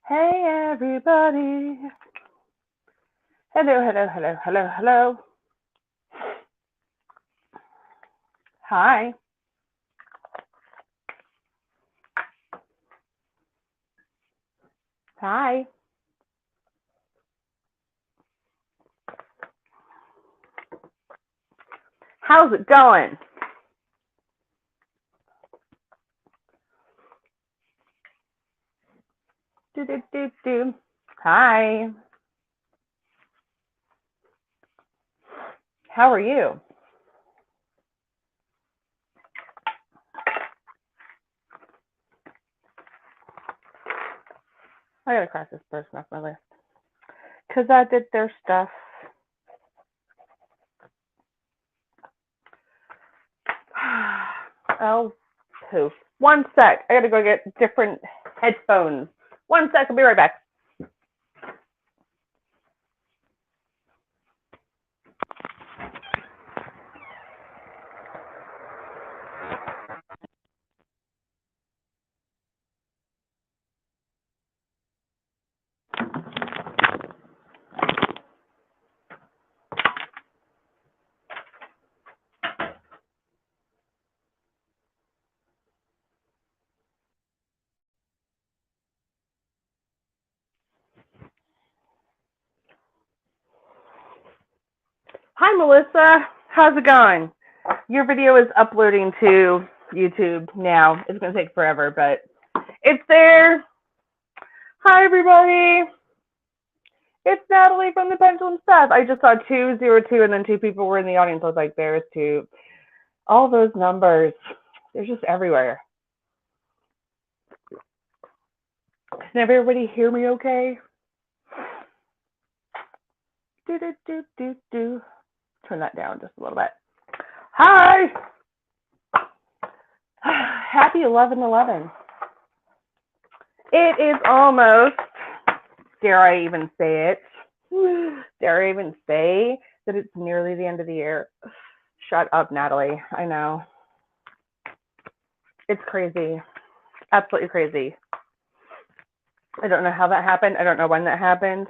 Hey everybody. Hello, hello, hello, hello, hello. Hi. Hi. How's it going? Do do do do. Hi. How are you? I gotta cross this person off my list. Cause I did their stuff. Oh, poof. One sec. I gotta go get different headphones. One sec. I'll be right back. Hi, Melissa. How's it going? Your video is uploading to YouTube now. It's going to take forever, but it's there. Hi, everybody. It's Natalie from the Pendulum Staff. I just saw 202 and then two people were in the audience. I was like, there's two. All those numbers, they're just everywhere. Can everybody hear me okay? Do, do, do, do, do. Turn that down just a little bit. Hi. Happy 11/11. It is almost, dare I even say it, dare I even say that it's nearly the end of the year. Shut up, Natalie. I know. It's crazy. Absolutely crazy. I don't know how that happened. I don't know when that happened.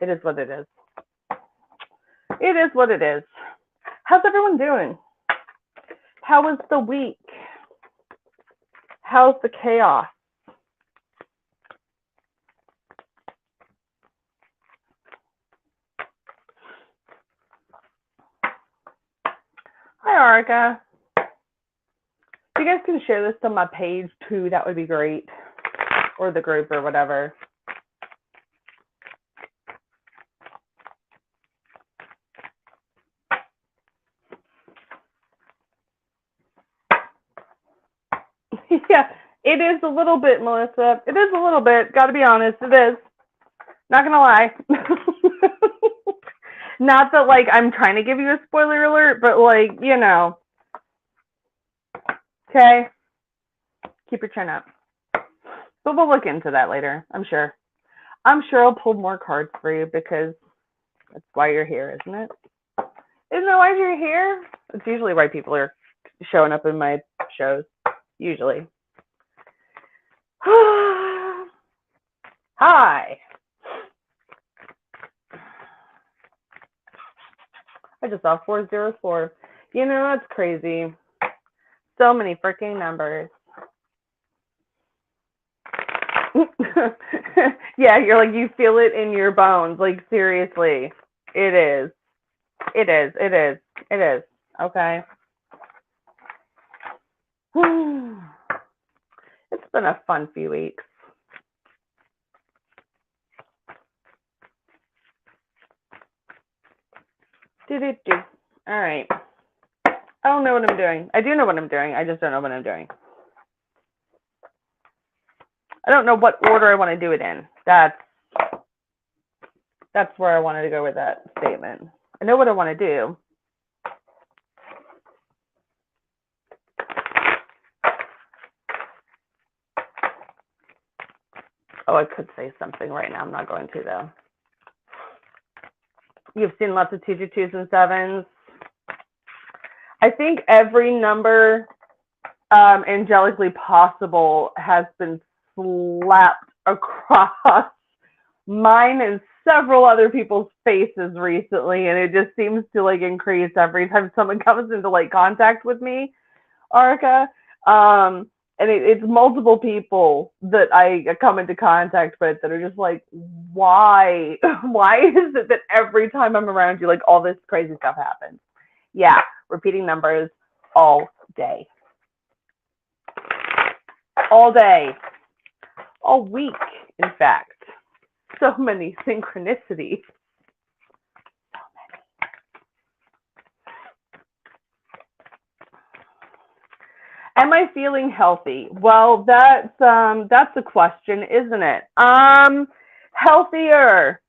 It is what it is. It is what it is. How's everyone doing? How was the week? How's the chaos? Hi, Arika. If you guys can share this on my page too, that would be great. Or the group or whatever. Yeah, it is a little bit, Melissa. It is a little bit. Got to be honest. It is. Not going to lie. Not that, like, I'm trying to give you a spoiler alert, but, like, you know. Okay? Keep your chin up. But we'll look into that later, I'm sure. I'm sure I'll pull more cards for you because that's why you're here, isn't it? Isn't that why you're here? It's usually why people are showing up in my shows. Usually. Hi. I just saw 404. You know, that's crazy. So many freaking numbers. Yeah, you're like, you feel it in your bones. Like, seriously. It is. It is. It is. It is. Okay. It's been a fun few weeks. Do. All right. I don't know what I'm doing. I do know what I'm doing. I just don't know what I'm doing. I don't know what order I want to do it in. That's where I wanted to go with that statement. I know what I want to do. Oh, I could say something right now. I'm not going to, though. You've seen lots of 222s and 7s. I think every number angelically possible has been slapped across mine and several other people's faces recently, and it just seems to like increase every time someone comes into like contact with me, Arca. And it's multiple people that I come into contact with that are just like, why? Why is it that every time I'm around you, like all this crazy stuff happens? Yeah, repeating numbers all day. All day. All week, in fact. So many synchronicities. Am I feeling healthy? Well, that's a question, isn't it? Healthier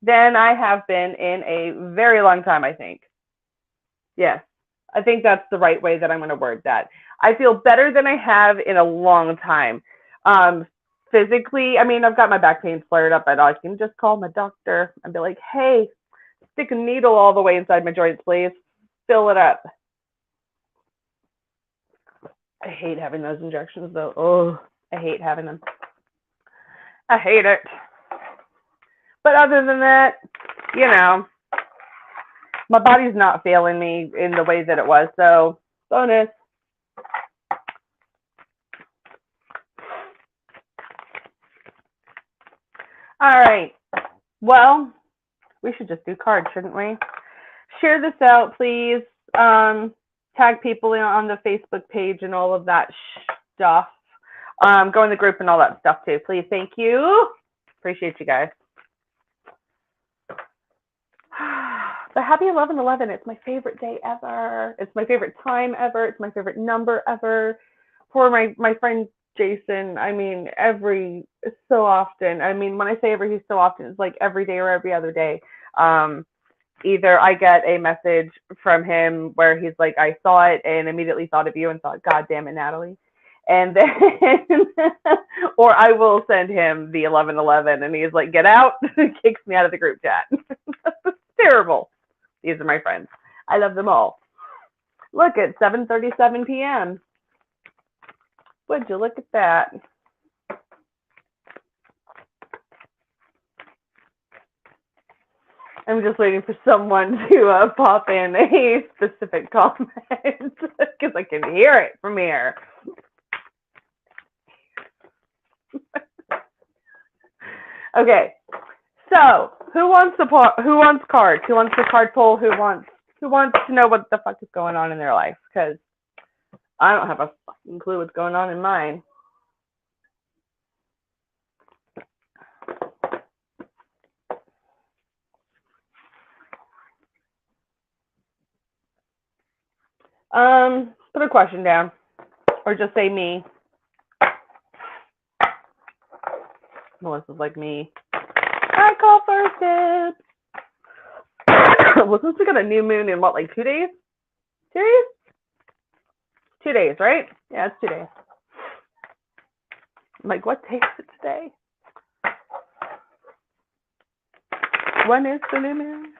than I have been in a very long time, I think. Yes, I think that's the right way that I'm going to word that. I feel better than I have in a long time. Physically, I mean, I've got my back pain flared up, but I can just call my doctor and be like, hey, stick a needle all the way inside my joints, please. Fill it up. I hate having those injections, though. Oh, I hate having them. I hate it. But other than that, you know, my body's not failing me in the way that it was, so bonus. All right. Well, we should just do cards, shouldn't we? Share this out, please. Tag people on the Facebook page and all of that stuff. Go in the group and all that stuff too, please. Thank you. Appreciate you guys. But happy 11/11. It's my favorite day ever. It's my favorite time ever. It's my favorite number ever. For my friend Jason, I mean, every so often. I mean, when I say every so often, it's like every day or every other day. Either I get a message from him where he's like, I saw it and immediately thought of you and thought, God damn it, Natalie. And then, or I will send him the 11/11 and he's like, get out, kicks me out of the group chat. It's terrible. These are my friends. I love them all. Look at 7:37 p.m. Would you look at that? I'm just waiting for someone to pop in a specific comment because I can hear it from here. Okay, so who wants cards? Who wants the card pull? Who wants to know what the fuck is going on in their life? Because I don't have a fucking clue what's going on in mine. Put a question down, or just say me. Melissa's like me. I call first dibs. Well, since we got a new moon in what, like 2 days? 2 days? 2 days, right? Yeah, it's 2 days. I'm like, what day is it today? When is the new moon?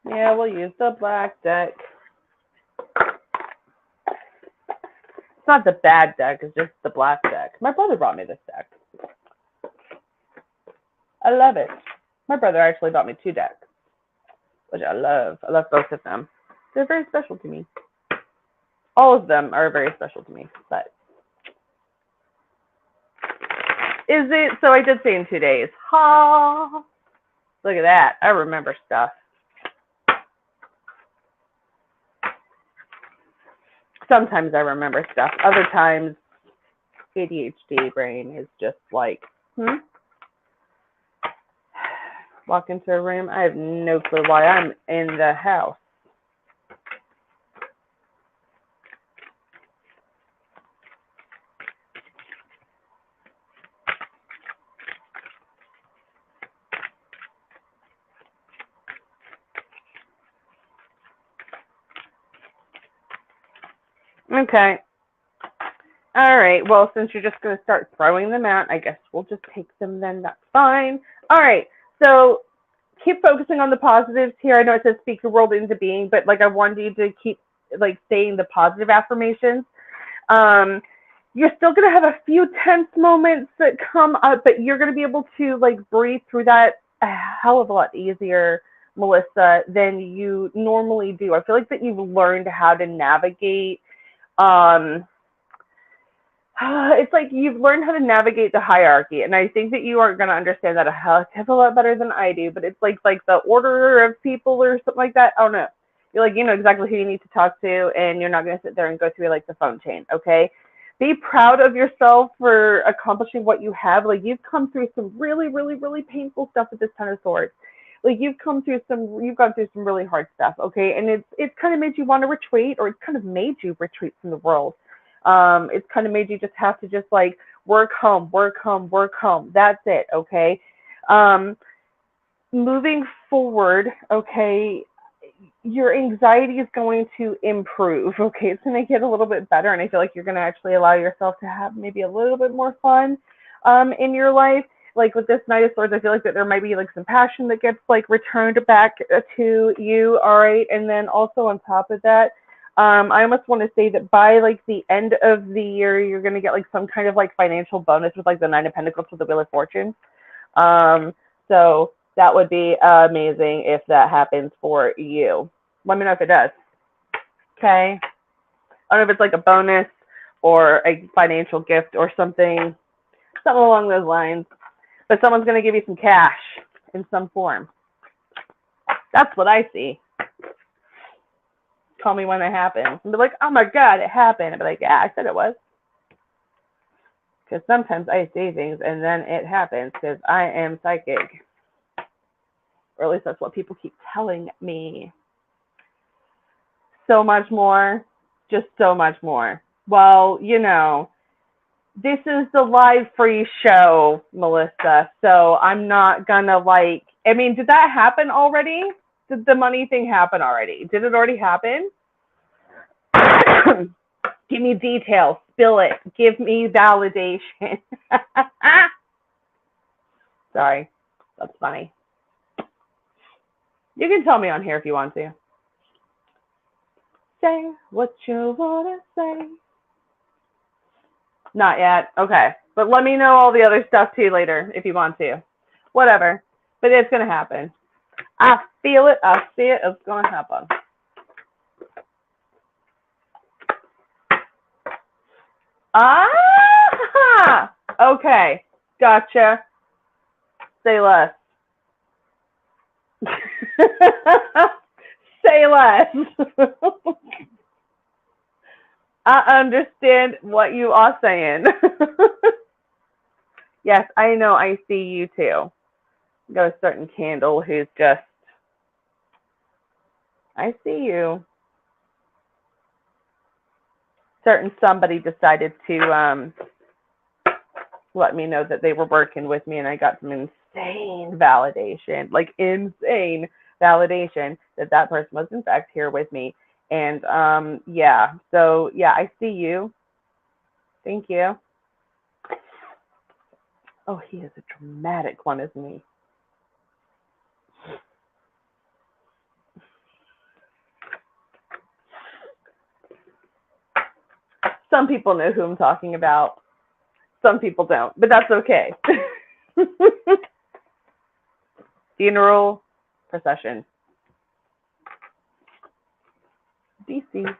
Yeah, we'll use the black deck. It's not the bad deck, it's just the black deck. My brother brought me this deck. I love it. My brother actually bought me 2 decks, which I love. I love both of them. They're very special to me. All of them are very special to me, but is it? So I did say in 2 days. Ha! Look at that. I remember stuff. Sometimes I remember stuff. Other times, ADHD brain is just like, Walk into a room. I have no clue why I'm in the house. Okay. All right. Well, since you're just going to start throwing them out, I guess we'll just take them then. That's fine. All right. So keep focusing on the positives here. I know it says speak your world into being, but like I wanted you to keep like saying the positive affirmations. Um, you're still going to have a few tense moments that come up, but you're going to be able to like breathe through that a hell of a lot easier, Melissa, than you normally do. I feel like that you've learned how to navigate. Um, it's like you've learned how to navigate the hierarchy, and I think that you are going to understand that a hell of a lot better than I do. But it's like the order of people or something like that. Oh no, you're like you know exactly who you need to talk to, and you're not going to sit there and go through like the phone chain. Okay, be proud of yourself for accomplishing what you have. Like you've come through some really, really, really painful stuff with this Ten of Swords. Like you've gone through some really hard stuff. Okay, and it's kind of made you want to retreat, or it's kind of made you retreat from the world. It's kind of made you just have to just like work home, work home, work home. That's it, okay? Um, moving forward, okay, your anxiety is going to improve, okay? It's going to get a little bit better, and I feel like you're going to actually allow yourself to have maybe a little bit more fun in your life. Like with this Knight of Swords, I feel like that there might be like some passion that gets like returned back to you, all right? And then also on top of that, I almost want to say that by like the end of the year, you're going to get like some kind of like financial bonus with like the Nine of Pentacles with the Wheel of Fortune. So that would be amazing if that happens for you. Let me know if it does. Okay. I don't know if it's like a bonus or a financial gift or something along those lines. But someone's going to give you some cash in some form. That's what I see. Call me when it happens. And be like, oh my God, it happened. I'd be like, yeah, I said it was. Because sometimes I say things and then it happens because I am psychic. Or at least that's what people keep telling me. So much more. Just so much more. Well, you know, this is the live free show, Melissa. So I'm not gonna like, I mean, did that happen already? Did the money thing happen already? Did it already happen? Give me details. Spill it. Give me validation. Sorry. That's funny. You can tell me on here if you want to. Say what you want to say. Not yet. Okay. But let me know all the other stuff too later if you want to. Whatever. But it's going to happen. I feel it. I see it. It's going to happen. Ah! Okay. Gotcha. Say less. Say less. I understand what you are saying. Yes, I know. I see you too. Got a certain candle who's just, I see you. Certain somebody decided to let me know that they were working with me, and I got some insane validation, like insane validation that that person was in fact here with me. And yeah, so yeah, I see you. Thank you. Oh, he is a dramatic one, isn't he? Some people know who I'm talking about. Some people don't, but that's okay. Funeral procession. DC.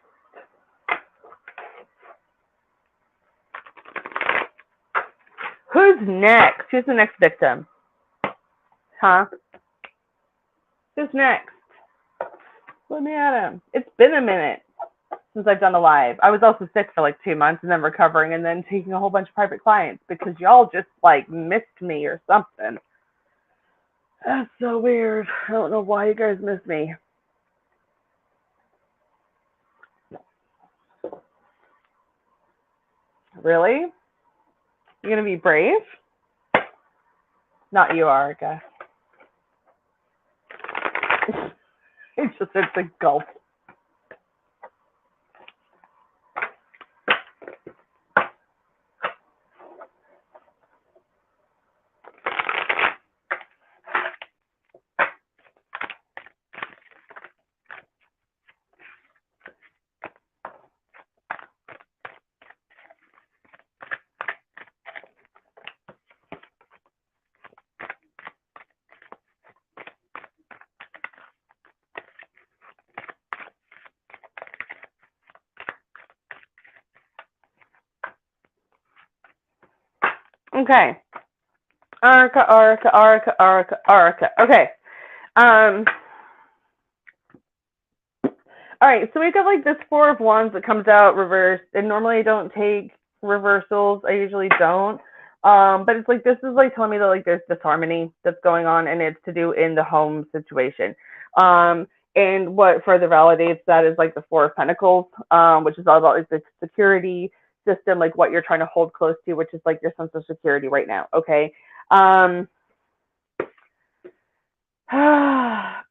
Who's next? Who's the next victim? Huh? Who's next? Let me at him. It's been a minute since I've done a live. I was also sick for like 2 months and then recovering and then taking a whole bunch of private clients because y'all just like missed me or something. That's so weird. I don't know why you guys missed me. Really? You're gonna be brave? Not you, Arica. It's a gulp. Okay. Arca. Okay. All right, so we got like this Four of Wands that comes out reversed, and normally I don't take reversals. I usually don't. But it's like this is like telling me that like there's disharmony that's going on, and it's to do in the home situation. And what further validates that is like the Four of Pentacles, which is all about like the security system, like what you're trying to hold close to, which is like your sense of security right now. Okay.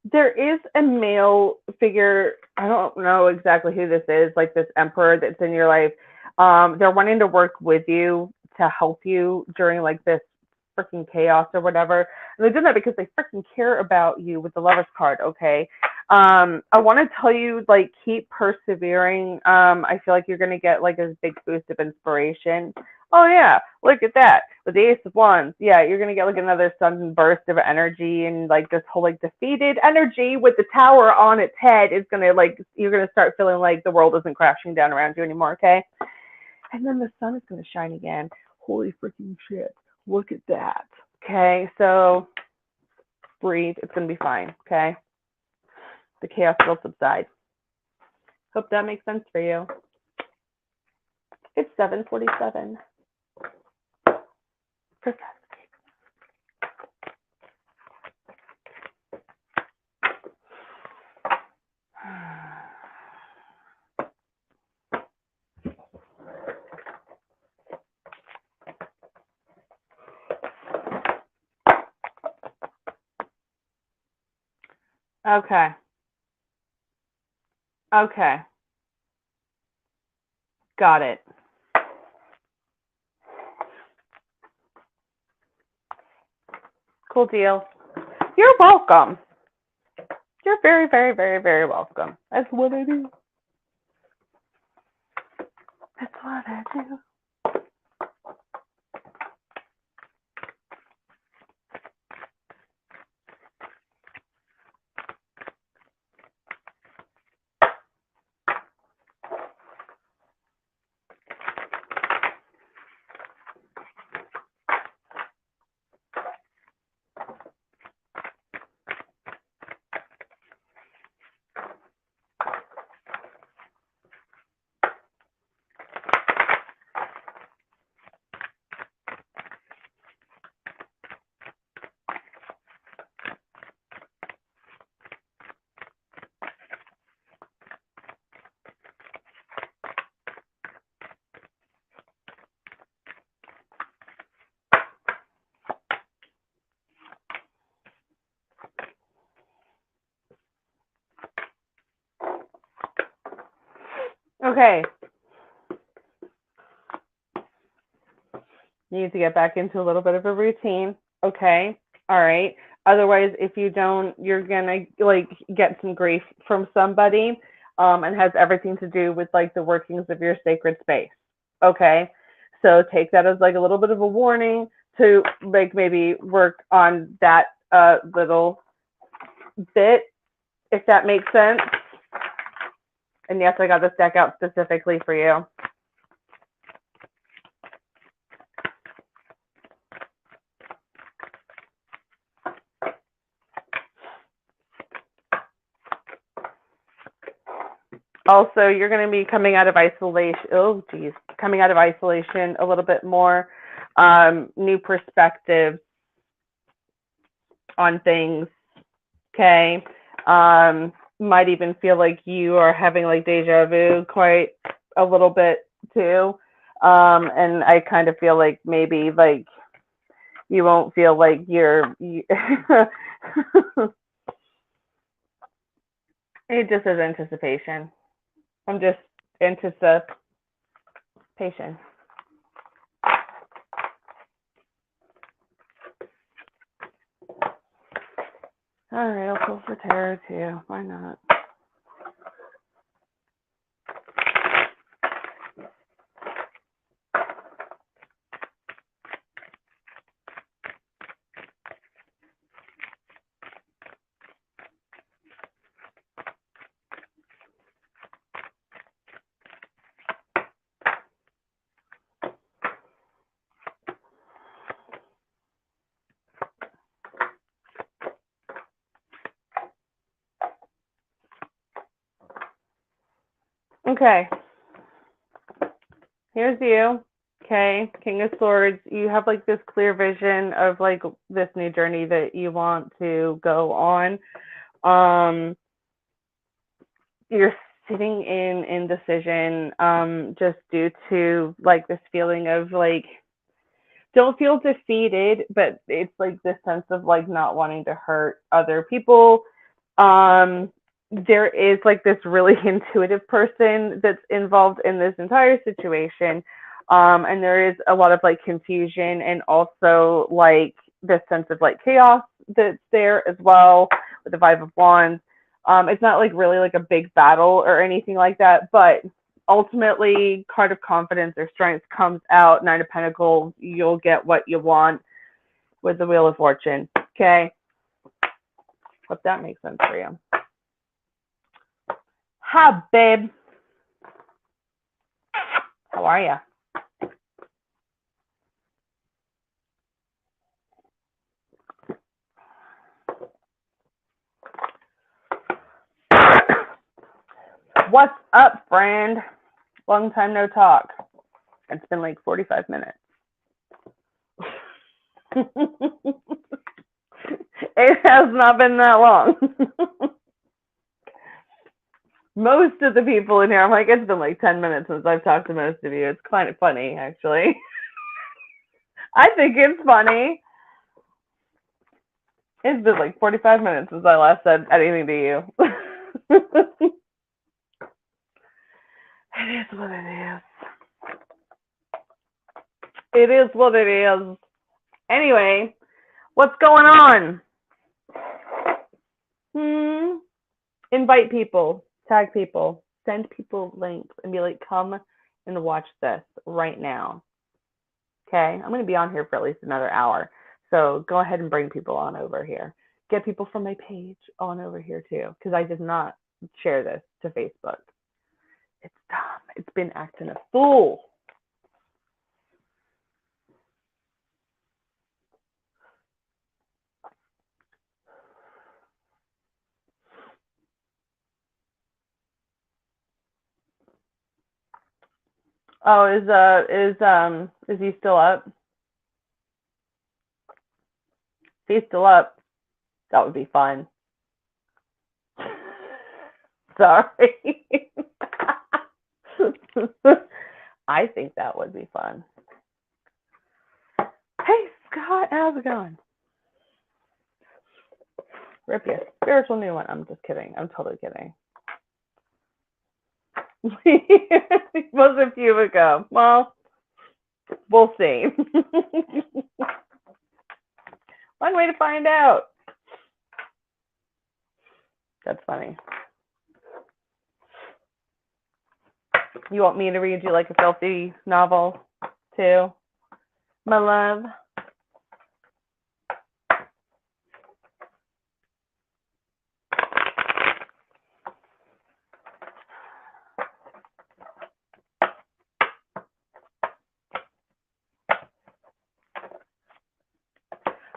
There is a male figure. I don't know exactly who this is, like this emperor that's in your life. They're wanting to work with you to help you during like this freaking chaos or whatever. And they did that because they freaking care about you with the Lover's card, okay? I want to tell you, like, keep persevering. I feel like you're going to get like a big boost of inspiration. Oh yeah, look at that. With the Ace of Wands, yeah, you're gonna get like another sudden burst of energy, and like this whole like defeated energy with the tower on its head is gonna like, you're gonna start feeling like the world isn't crashing down around you anymore, okay? And then the sun is gonna shine again. Holy freaking shit. Look at that. Okay, so breathe, it's gonna be fine, okay? The chaos will subside. Hope that makes sense for you. It's 7:47. Okay. Okay. Got it. Cool deal. You're welcome. You're very, very, very, very welcome. That's what I do. That's what I do. Okay. You need to get back into a little bit of a routine. Okay. All right. Otherwise, if you don't, you're gonna like get some grief from somebody, and has everything to do with like the workings of your sacred space. Okay. So take that as like a little bit of a warning to like maybe work on that little bit, if that makes sense. And yes, I got this deck out specifically for you. Also, you're going to be coming out of isolation. Oh, geez. Coming out of isolation a little bit more. New perspectives on things. Okay. Might even feel like you are having like deja vu quite a little bit too. And I kind of feel like maybe like you won't feel like it just is anticipation. I'm just anticipation. All right, I'll pull for tarot too. Why not? Okay. Here's you. Okay. King of Swords. You have like this clear vision of like this new journey that you want to go on. You're sitting in indecision, just due to like this feeling of like, don't feel defeated, but it's like this sense of like not wanting to hurt other people. Um, there is like this really intuitive person that's involved in this entire situation. And there is a lot of like confusion and also like this sense of like chaos that's there as well with the Five of Wands. It's not like really like a big battle or anything like that, but ultimately, card of confidence or strength comes out. Nine of Pentacles, you'll get what you want with the Wheel of Fortune. Okay, hope that makes sense for you. Hi, babe. How are you? What's up, friend? Long time no talk. It's been like 45 minutes. It has not been that long. Most of the people in here, I'm like, it's been like 10 minutes since I've talked to most of you. It's kind of funny, actually. I think it's funny. It's been like 45 minutes since I last said anything to you. It is what it is. It is what it is. Anyway, what's going on? Invite people, tag people, send people links, and be like, come and watch this right now. Okay? I'm going to be on here for at least another hour. So go ahead and bring people on over here. Get people from my page on over here too, because I did not share this to Facebook. It's dumb. It's been acting a fool. Oh, is he still up? If he's still up, that would be fun. Sorry. I think that would be fun. Hey, Scott, how's it going? Rip you. Spiritual new one. I'm just kidding. I'm totally kidding. It was a few ago. Well, we'll see. One way to find out. That's funny. You want me to read you like a filthy novel too, my love?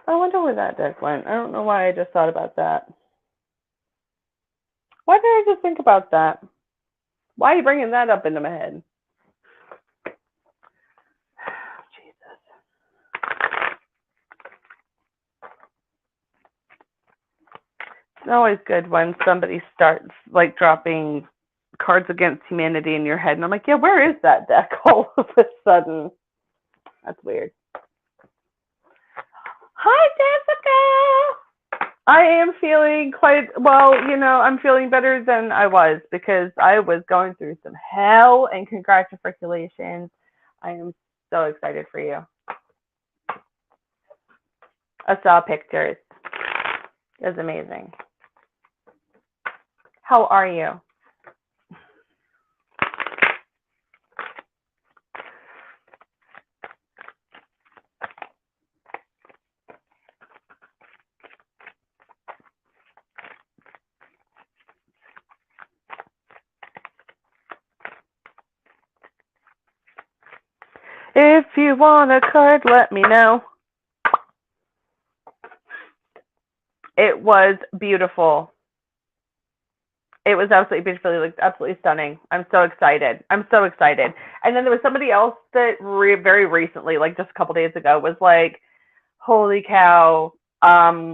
I wonder where that deck went. I don't know why I just thought about that. Why did I just think about that? Why are you bringing that up into my head? Jesus. It's always good when somebody starts like dropping Cards Against Humanity in your head, and I'm like, yeah, where is that deck all of a sudden? That's weird. Hi, Jessica. I am feeling quite well. You know, I'm feeling better than I was because I was going through some hell. And congratulations. I am so excited for you. I saw pictures. It was amazing. How are you? If you want a card, let me know. It was beautiful. It was absolutely beautiful. It looked absolutely stunning. I'm so excited. I'm so excited. And then there was somebody else that very recently, like just a couple days ago, was like, "Holy cow,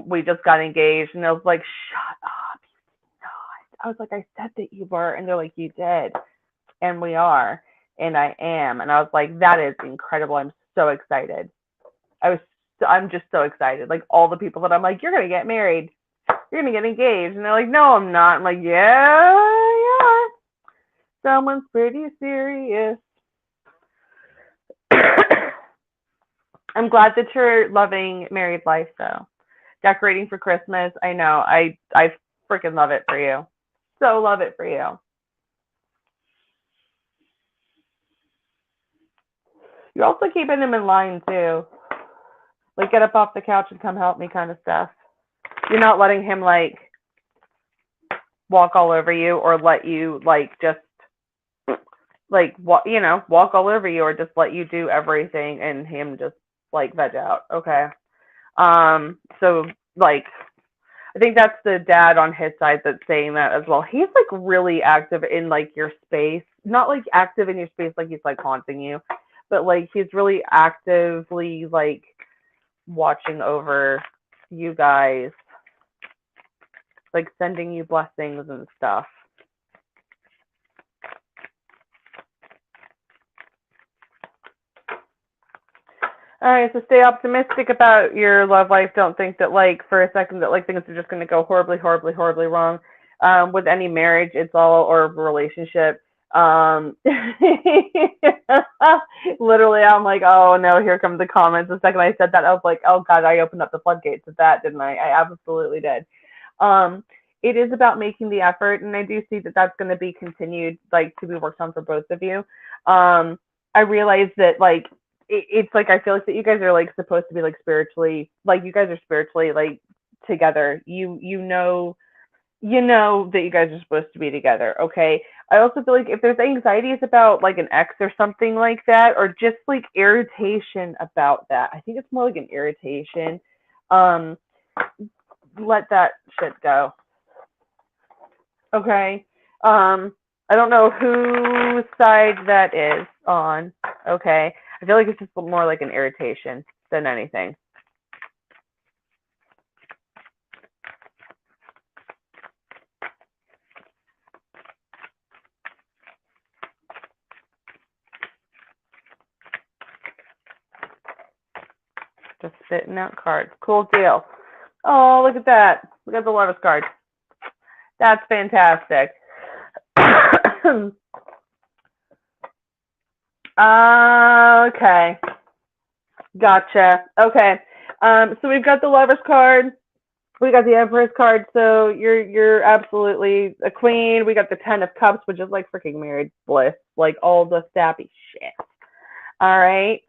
we just got engaged." And I was like, "Shut up, you're not." I was like, "I said that you were," and they're like, "You did," and we are, and I am, and I was like, "That is incredible. I'm so excited." I'm just so excited. Like all the people that I'm like, "You're gonna get married. You're gonna get engaged," and they're like, "No, I'm not." I'm like, "Yeah, yeah. Someone's pretty serious." I'm glad that you're loving married life, though. Decorating for Christmas. I know. I freaking love it for you. So love it for you. You're also keeping him in line too. Like get up off the couch and come help me kind of stuff. You're not letting him like walk all over you or let you like just like walk all over you or just let you do everything and him just like veg out. Okay. So like I think that's the dad on his side that's saying that as well. He's like really active in like your space. Not like active in your space like he's like haunting you, but like he's really actively like watching over you guys, like sending you blessings and stuff. All right, so stay optimistic about your love life. Don't think that like for a second that like things are just going to go horribly, horribly, horribly wrong. With any marriage, it's all or relationship. Literally, I'm like, oh no, here come the comments. The second I said that, I was like, oh god, I opened up the floodgates with that, didn't I? I absolutely did. It is about making the effort, and I do see that that's going to be continued, like to be worked on for both of you. I realize that like it's like I feel like that you guys are like supposed to be like spiritually, like you guys are spiritually like together. You know that you guys are supposed to be together. Okay. I also feel like if there's anxieties about like an ex or something like that, or just like irritation about that, I think it's more like an irritation. Um, let that shit go. Okay. I don't know whose side that is on. Okay. I feel like it's just more like an irritation than anything. Just spitting out cards. Cool deal. Oh, look at that. We got the Lotus card. That's fantastic. Okay. Gotcha. Okay. So we've got the Lover's card. We got the Empress card. So you're absolutely a queen. We got the Ten of Cups, which is like freaking married bliss, like all the sappy shit. All right.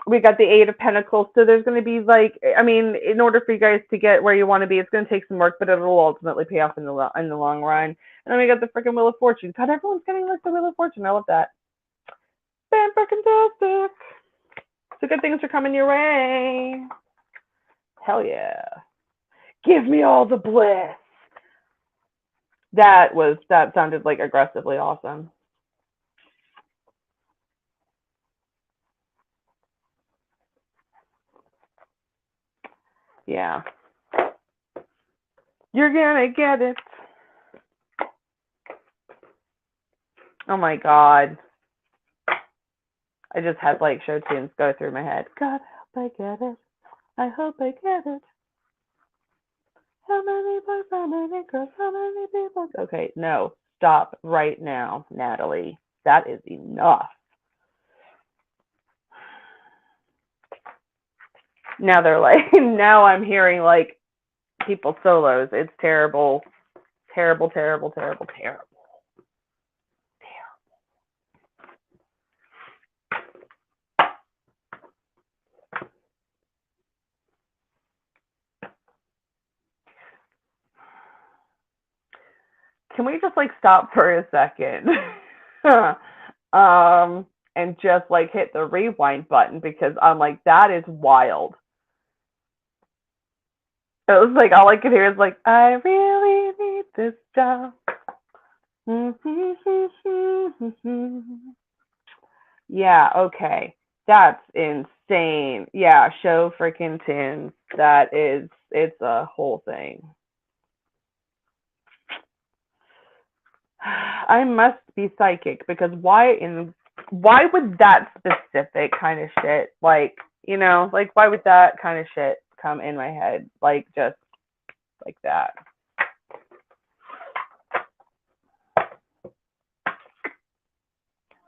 We got the Eight of Pentacles. So there's going to be like, I mean, in order for you guys to get where you want to be, it's going to take some work, but it'll ultimately pay off in the long run. And then we got the freaking Wheel of Fortune. God, everyone's getting like the Wheel of Fortune. I love that. Fan-freaking-tastic. So good things are coming your way. Hell yeah. Give me all the bliss. That sounded like aggressively awesome. Yeah. You're gonna get it. Oh my god. I just had like show tunes go through my head. God, I hope I get it. I hope I get it. How many boys, how many girls, how many people? Okay, no. Stop right now, Natalie. That is enough. Now they're like, now I'm hearing like people solos. It's terrible. Terrible, terrible, terrible, terrible. Can we just like stop for a second? And just like hit the rewind button because I'm like, that is wild. It was like all I could hear is like, I really need this job. Yeah, okay. That's insane. Yeah, show freaking tunes. It's a whole thing. I must be psychic because why would that specific kind of shit, like, like why would that kind of shit come in my head, like just like that?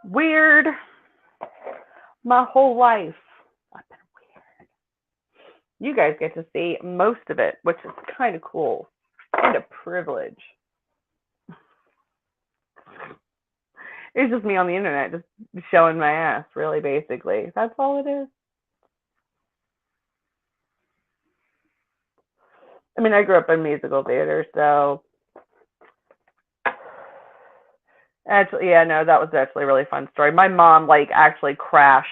Weird. My whole life I've been weird. You guys get to see most of it, which is kind of cool, kind of privilege. It's just me on the internet just showing my ass, really, basically. That's all it is. I mean, I grew up in musical theater, so actually, yeah, no, that was actually a really fun story. My mom, like, actually crashed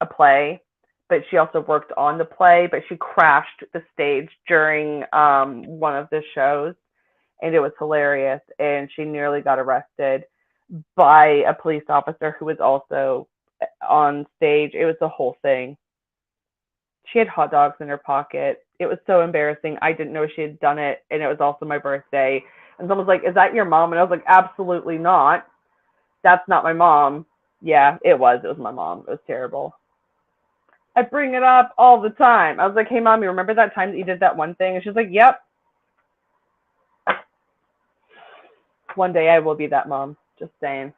a play, but she also worked on the play, but she crashed the stage during one of the shows, and it was hilarious, and she nearly got arrested by a police officer who was also on stage. It was the whole thing. She had hot dogs in her pocket. It was so embarrassing. I didn't know she had done it, and it was also my birthday. And someone was like, "Is that your mom?" And I was like, "Absolutely not. That's not my mom." Yeah, it was. It was my mom. It was terrible. I bring it up all the time. I was like, "Hey, Mom, you remember that time that you did that one thing?" And she's like, "Yep." One day I will be that mom. Just saying.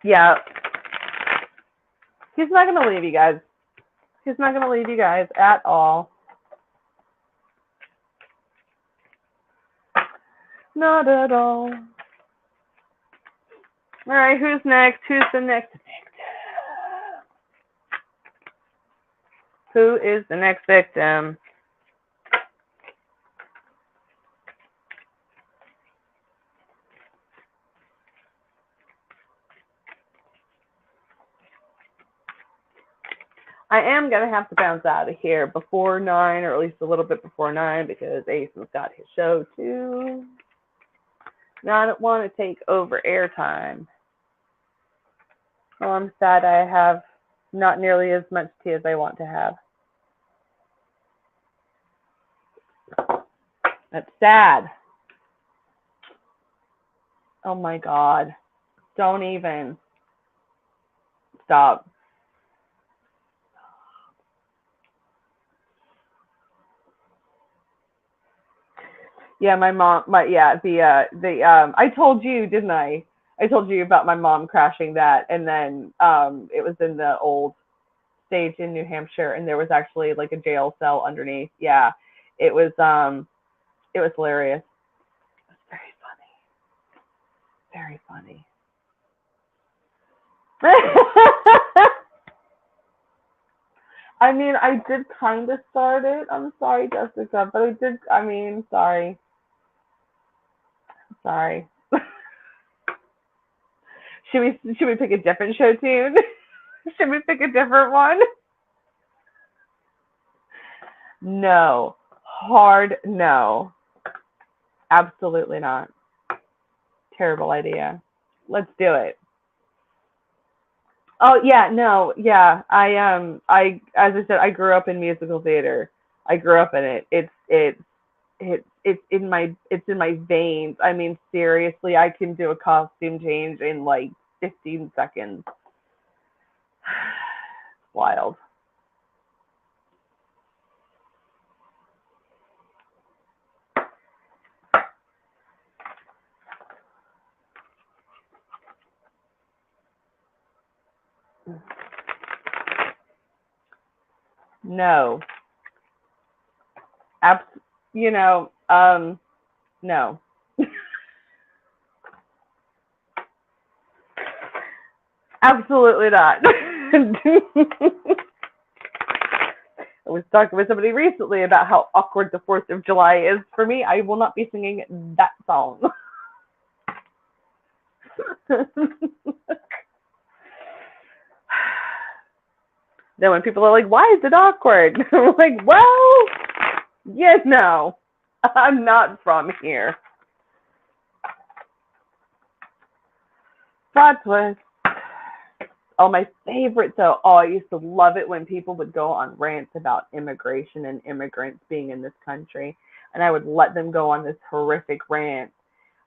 Yeah. He's not going to leave you guys. He's not going to leave you guys at all. Not at all. All right, who's next? Who's the next victim? Who is the next victim? I am going to have to bounce out of here before 9, or at least a little bit before 9, because Aiden's got his show too. Now, I don't want to take over airtime. Well, I'm sad I have not nearly as much tea as I want to have. That's sad. Oh my God. Don't even. Stop. Yeah, my mom, I told you, didn't I? I told you about my mom crashing that, and then it was in the old stage in New Hampshire, and there was actually like a jail cell underneath. Yeah, it was hilarious. It was very funny. I mean, I did kind of start it. I'm sorry, Jessica, but I did. I mean, sorry. Should we pick a different show tune? Should we pick a different one? No. Hard no. Absolutely not. Terrible idea. Let's do it. Oh yeah, no, yeah. As I said, I grew up in musical theater. I grew up in it. It's in my veins. I mean, seriously, I can do a costume change in like 15 seconds. Wild. No. No. Absolutely not. I was talking with somebody recently about how awkward the 4th of July is. For me, I will not be singing that song. Then when people are like, "Why is it awkward?" I'm like, well, Yes, no. I'm not from here. Plot twist. Oh, my favorite though. Oh, I used to love it when people would go on rants about immigration and immigrants being in this country, and I would let them go on this horrific rant.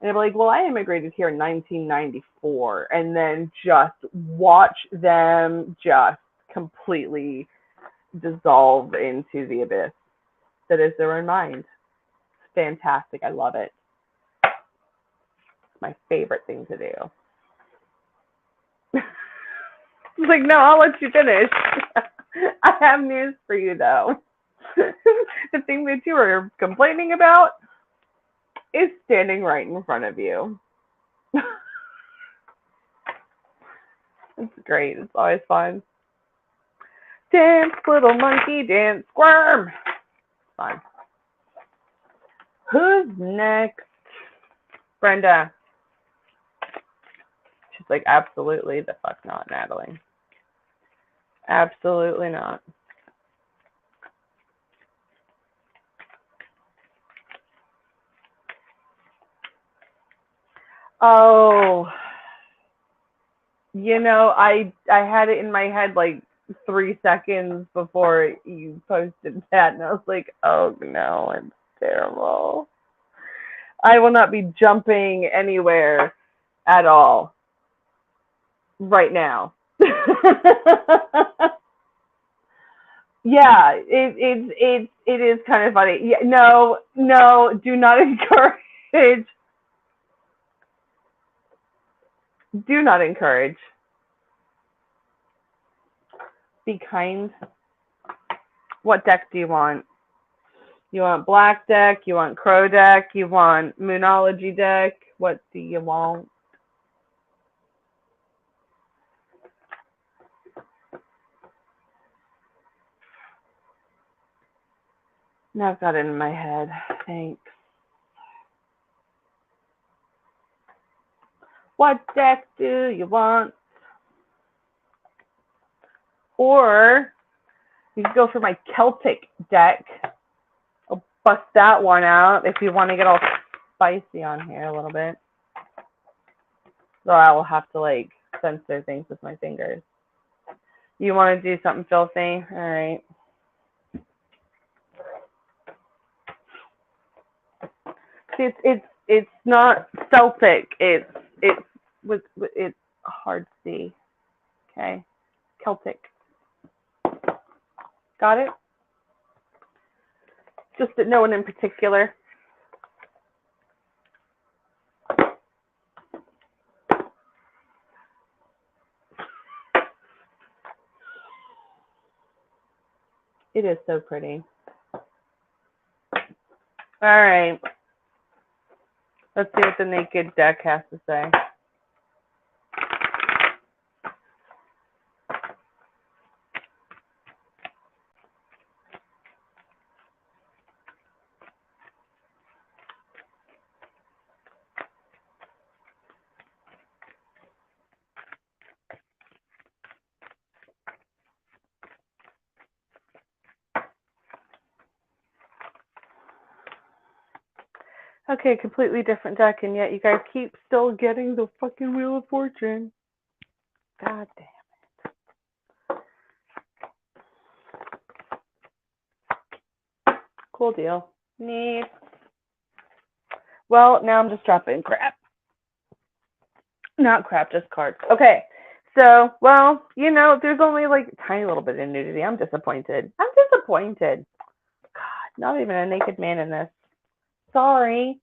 And they'd be like, "Well, I immigrated here in 1994," and then just watch them just completely dissolve into the abyss that is their own mind. It's fantastic. I love it. It's my favorite thing to do. Like, no, I'll let you finish. I have news for you, though. The thing that you are complaining about is standing right in front of you. It's great. It's always fun. Dance, little monkey, dance, squirm. Fun. Who's next? Brenda. She's like, absolutely the fuck not, Natalie. Absolutely not. Oh, I had it in my head like 3 seconds before you posted that, and I was like, oh no, it's terrible. I will not be jumping anywhere at all right now. Yeah, it is kind of funny. Yeah, no, do not encourage. Do not encourage. Be kind. What deck do you want? You want black deck? You want crow deck? You want moonology deck? What do you want? Now I've got it in my head. Thanks. What deck do you want? Or you can go for my Celtic deck. I'll bust that one out if you want to get all spicy on here a little bit. So I will have to like censor things with my fingers. You want to do something filthy? All right. It's not Celtic. It's hard C. Okay. Celtic. Got it? Just that no one in particular. It is so pretty. All right. Let's see what the naked deck has to say. Okay, completely different deck, and yet you guys keep still getting the fucking Wheel of Fortune. God damn it. Cool deal. Neat. Well, now I'm just dropping crap. Not crap, just cards. Okay. So, well, there's only like a tiny little bit of nudity. I'm disappointed. God, not even a naked man in this. Sorry.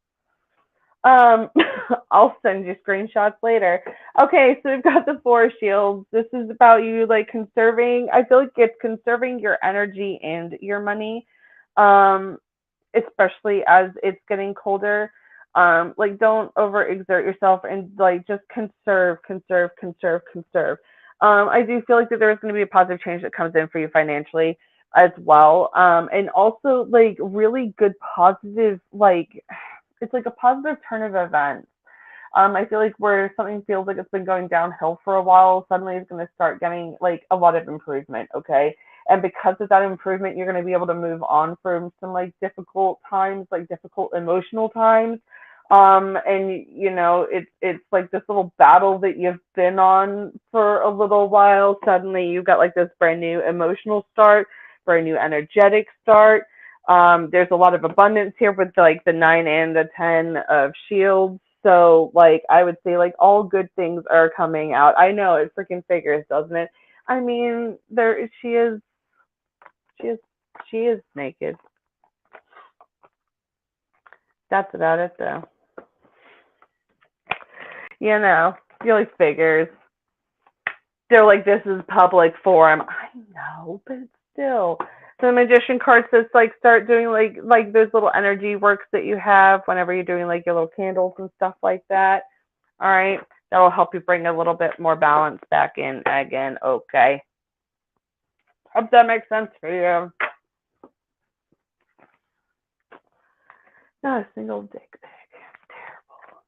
I'll send you screenshots later. Okay, so we've got the Four Shields. This is about you like conserving. I feel like it's conserving your energy and your money, especially as it's getting colder. Like don't overexert yourself and like just conserve. I do feel like that there is going to be a positive change that comes in for you financially as well. And also like really good positive like it's like a positive turn of events. I feel like where something feels like it's been going downhill for a while, suddenly it's going to start getting like a lot of improvement. Okay. And because of that improvement, you're going to be able to move on from some like difficult times, like difficult emotional times. And you know, it's like this little battle that you've been on for a little while. Suddenly you've got like this brand new emotional start, brand new energetic start. There's a lot of abundance here with like the 9 and the 10 of shields. So like I would say like all good things are coming out. I know it freaking figures, doesn't it? I mean, she is she is naked. That's about it though. You know, you're like figures. They're like, this is public forum. I know, but still. So the magician card says like start doing like those little energy works that you have whenever you're doing like your little candles and stuff like that. All right. That will help you bring a little bit more balance back in again. Okay. Hope that makes sense for you. Not a single dick pic. Terrible.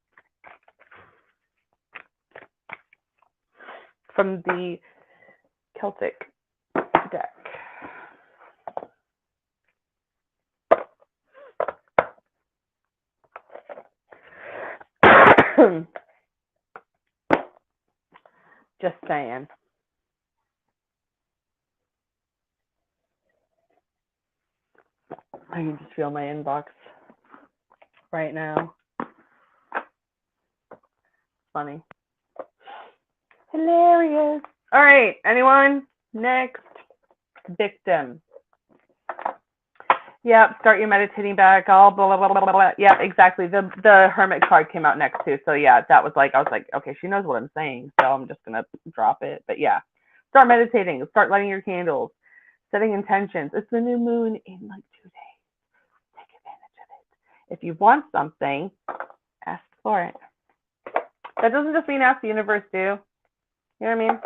From the Celtic deck. Just saying. I can just feel my inbox right now. Funny. Hilarious. All right, anyone? Next. Victim. Yep, start your meditating back, all blah, blah, blah, blah, blah. Yeah, exactly. The Hermit card came out next too. So yeah, that was like, I was like, okay, she knows what I'm saying. So I'm just going to drop it. But yeah, start meditating, start lighting your candles, setting intentions. It's the new moon in like 2 days. Take advantage of it. If you want something, ask for it. That doesn't just mean ask the universe to. You know what I mean?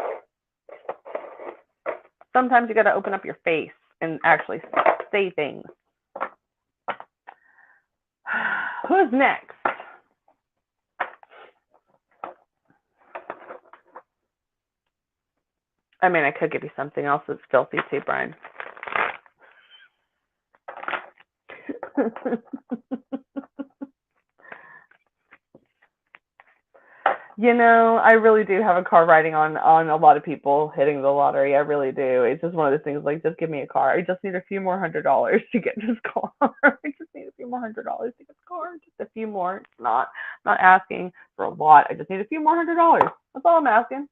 Sometimes you got to open up your face and actually say things. Who's next? I mean, I could give you something else that's filthy too, Brian. You know, I really do have a car riding on a lot of people hitting the lottery. I really do. It's just one of those things like, just give me a car. I just need a few more $100 to get this car. I just need a few more $100 to get this car. Just a few more. It's not asking for a lot. I just need a few more $100. That's all I'm asking.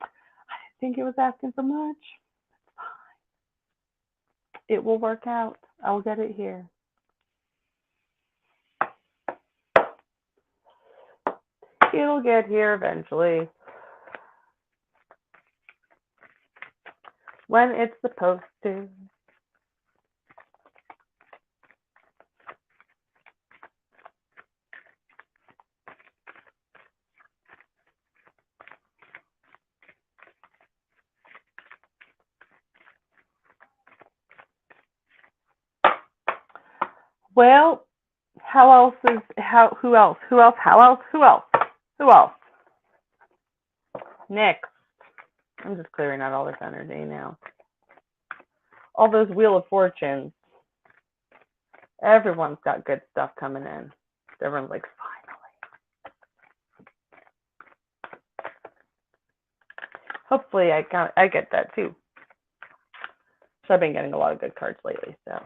I didn't think it was asking for much. It's fine. It will work out. I'll get it here. It'll get here eventually. When it's supposed to. Well, who else? Next. I'm just clearing out all this energy now. All those Wheel of Fortunes. Everyone's got good stuff coming in. Everyone's like, finally. Hopefully I get that too. So I've been getting a lot of good cards lately, so.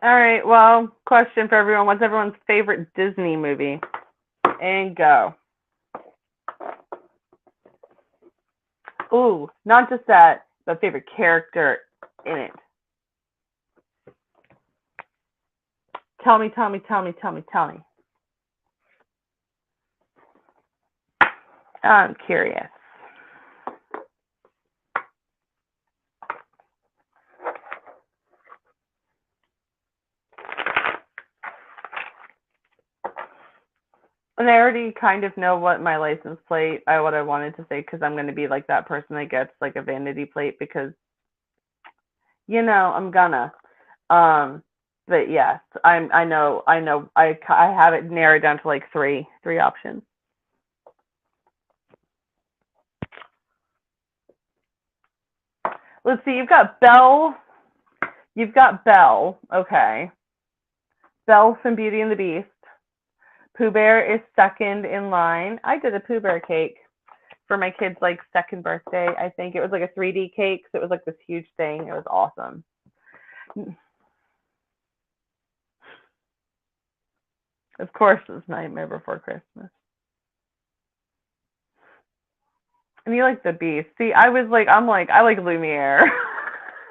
All right, well, question for everyone. What's everyone's favorite Disney movie? And go. Ooh, not just that, but favorite character in it. Tell me. I'm curious. And I already kind of know what my license plate, what I wanted to say, because I'm going to be like that person that gets like a vanity plate, because I'm gonna. But yes, I know, I have it narrowed down to like three options. Let's see, you've got Belle. Okay. Belle from Beauty and the Beast. Pooh Bear is second in line. I did a Pooh Bear cake for my kid's like second birthday. I think it was like a 3D cake, so it was like this huge thing. It was awesome. Of course, it was Nightmare Before Christmas. And you like the Beast. See, I like Lumiere.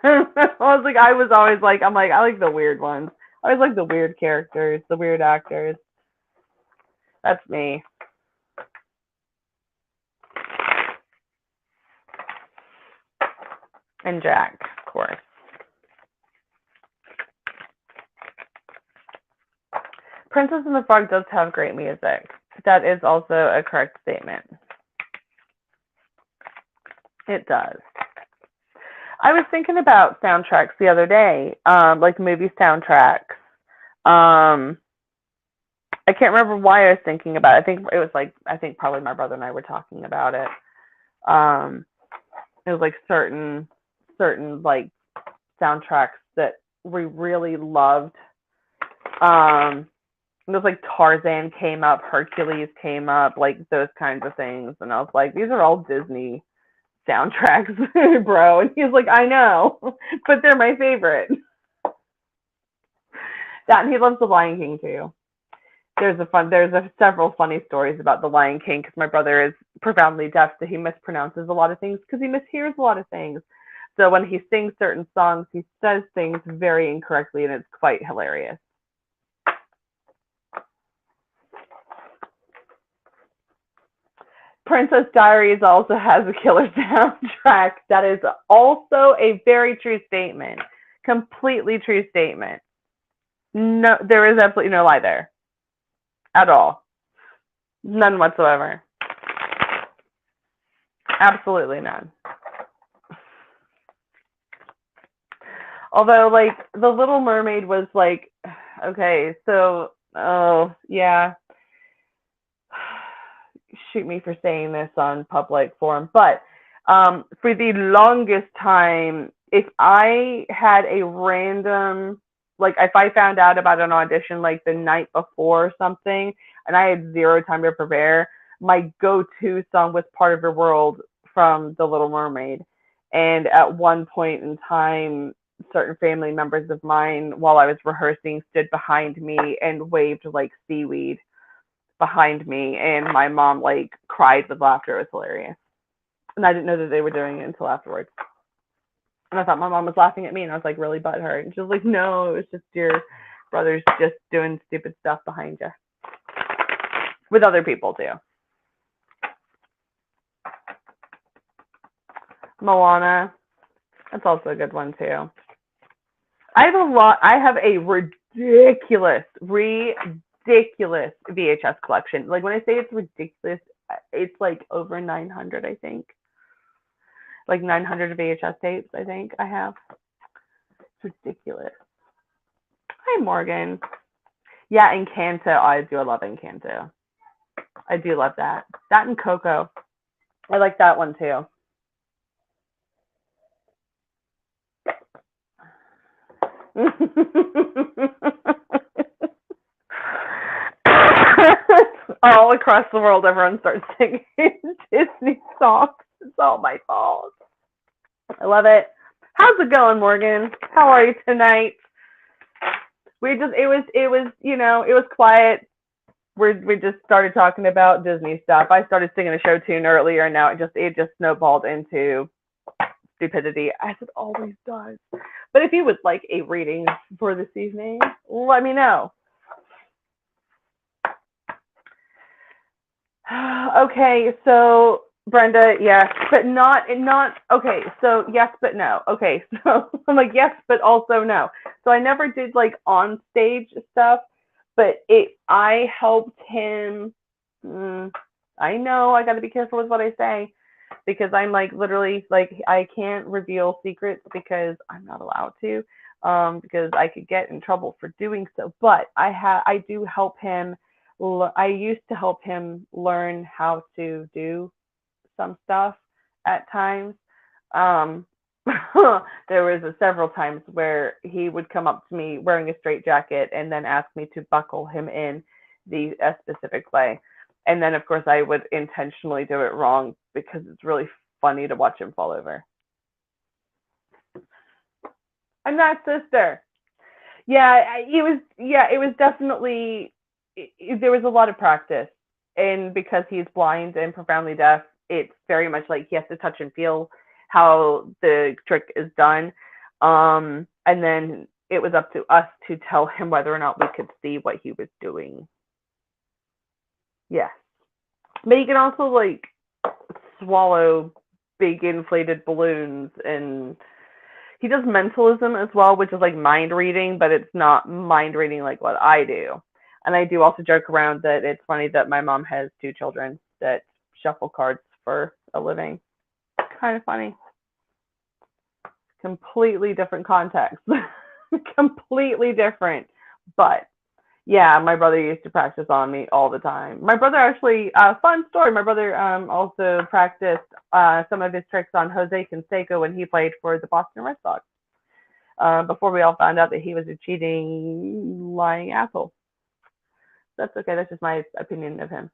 I was always like, I like the weird ones. I always like the weird characters, the weird actors. That's me. And Jack, of course. Princess and the Frog does have great music. That is also a correct statement. It does. I was thinking about soundtracks the other day, like movie soundtracks. I can't remember why I was thinking about it. I think it was I think probably my brother and I were talking about it. It was like certain like soundtracks that we really loved. It was like Tarzan came up, Hercules came up, like those kinds of things. And I was like, these are all Disney soundtracks, bro. And he was like, I know, but they're my favorite. That, and he loves The Lion King too. There's several funny stories about The Lion King because my brother is profoundly deaf, so he mispronounces a lot of things because he mishears a lot of things. So when he sings certain songs, he says things very incorrectly, and it's quite hilarious. Princess Diaries also has a killer soundtrack. That is also a very true statement. Completely true statement. No, there is absolutely no lie there. At all. None whatsoever. Absolutely none. Although, like, The Little Mermaid was like, okay, so, oh, yeah. Shoot me for saying this on public forum, but for the longest time, if I had a random, like, if I found out about an audition like the night before or something, and I had zero time to prepare, my go-to song was Part of Your World from The Little Mermaid. And at one point in time, certain family members of mine, while I was rehearsing, stood behind me and waved like seaweed behind me, and my mom like cried with laughter. It was hilarious, and I didn't know that they were doing it until afterwards. And I thought my mom was laughing at me, and I was like really butthurt. And she was like, "No, it was just your brother's just doing stupid stuff behind you with other people too." Moana, that's also a good one too. I have a ridiculous VHS collection. Like, when I say it's ridiculous, it's like over 900, I think. Like 900 VHS tapes, I think I have. It's ridiculous. Hi, Morgan. Yeah, Encanto. I love Encanto. I do love that. That and Coco. I like that one too. All across the world, everyone starts singing Disney songs. It's all my fault. I love it. How's it going, Morgan? How are you tonight? It was quiet. We just started talking about Disney stuff. I started singing a show tune earlier, and now it just snowballed into stupidity, as it always does. But if you would like a reading for this evening, let me know. Okay, so Brenda, yes, but not okay, so yes but no. Okay, so I'm like, yes, but also no. So I never did like on stage stuff, but I helped him. I know I got to be careful with what I say. because I'm like literally like I can't reveal secrets because I'm not allowed to, because I could get in trouble for doing so. But I do help him. I used to help him learn how to do some stuff at times. Um, there was several times where he would come up to me wearing a straight jacket and then ask me to buckle him in a specific way. And then, of course, I would intentionally do it wrong because it's really funny to watch him fall over. I'm that sister. Yeah, it was definitely, there was a lot of practice. And because he's blind and profoundly deaf, it's very much like he has to touch and feel how the trick is done. And then it was up to us to tell him whether or not we could see what he was doing. Yeah. But he can also like swallow big inflated balloons, and he does mentalism as well, which is like mind reading, but it's not mind reading like what I do. And I do also joke around that it's funny that my mom has 2 children that shuffle cards for a living. Kind of funny. Completely different context. Completely different. But yeah, my brother used to practice on me all the time. My brother actually, fun story, my brother also practiced some of his tricks on Jose Canseco when he played for the Boston Red Sox. Before we all found out that he was a cheating, lying asshole. That's okay. That's just my opinion of him.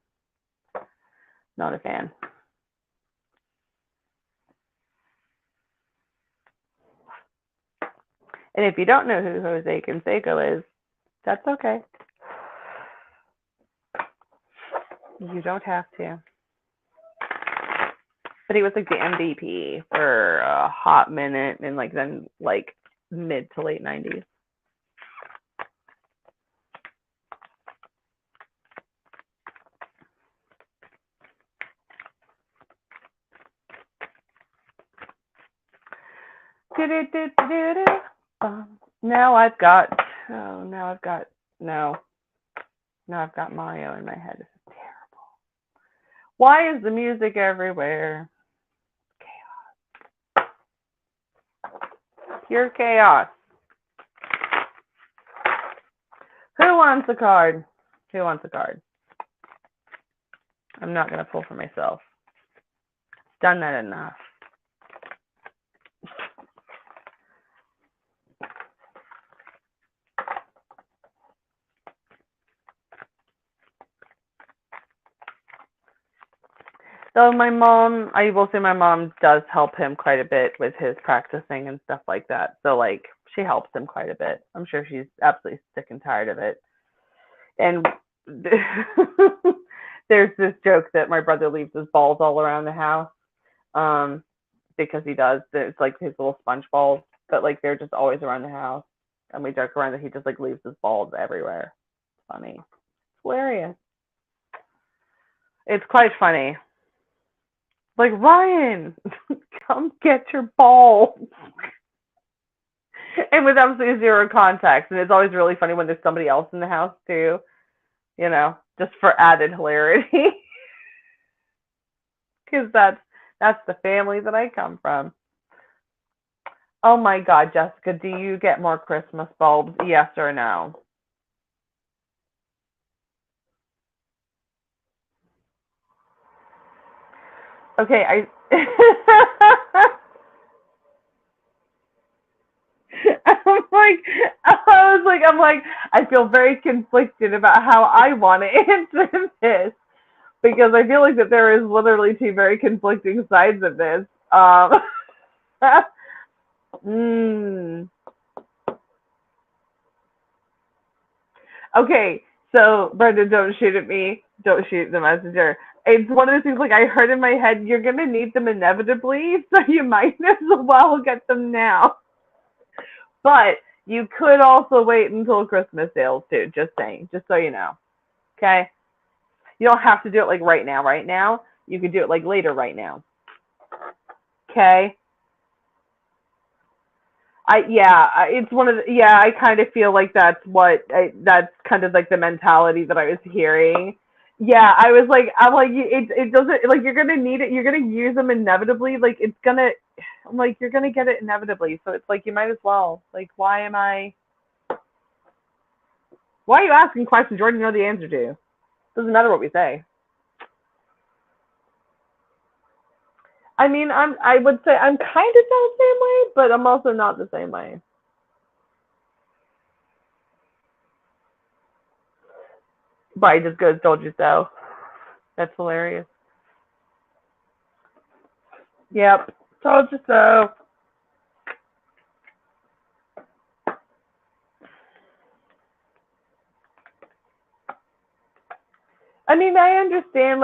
Not a fan. And if you don't know who Jose Canseco is, that's okay. You don't have to. But he was like the MVP for a hot minute and like then like mid to late 90s. Now I've got Mario in my head. This is terrible. Why is the music everywhere? Chaos. Pure chaos. Who wants a card? Who wants a card? I'm not going to pull for myself. Done that enough. So my mom, I will say my mom does help him quite a bit with his practicing and stuff like that. So like she helps him quite a bit. I'm sure she's absolutely sick and tired of it. And there's this joke that my brother leaves his balls all around the house, because he does. It's like his little sponge balls, but like they're just always around the house. And we joke around that he just like leaves his balls everywhere. Funny. It's hilarious. It's quite funny. Like, Ryan, come get your balls. And with absolutely zero context. And it's always really funny when there's somebody else in the house too, you know, just for added hilarity. Because that's the family that I come from. Oh my God, Jessica, do you get more Christmas bulbs? Yes or no? Okay, I'm like, I feel very conflicted about how I want to answer this, because I feel like that there is literally 2 very conflicting sides of this. Okay, so Brenda, don't shoot at me. Don't shoot the messenger. It's one of those things like I heard in my head, you're gonna need them inevitably, so you might as well get them now. But you could also wait until Christmas sales too, just saying, just so you know. Okay? You don't have to do it like right now, right now. You could do it like later right now. Okay? It's one of the, I kind of feel like that's kind of like the mentality that I was hearing. Yeah, I'm like, it doesn't, like, you're gonna need it, you're gonna use them inevitably, like, it's gonna, I'm like, you're gonna get it inevitably, so it's like, you might as well, like, why are you asking questions you already know the answer to? Doesn't matter what we say. I mean, I would say I'm kind of the same way, but I'm also not the same way. But I just goes, told you so. That's hilarious. Yep, told you so. I mean, I understand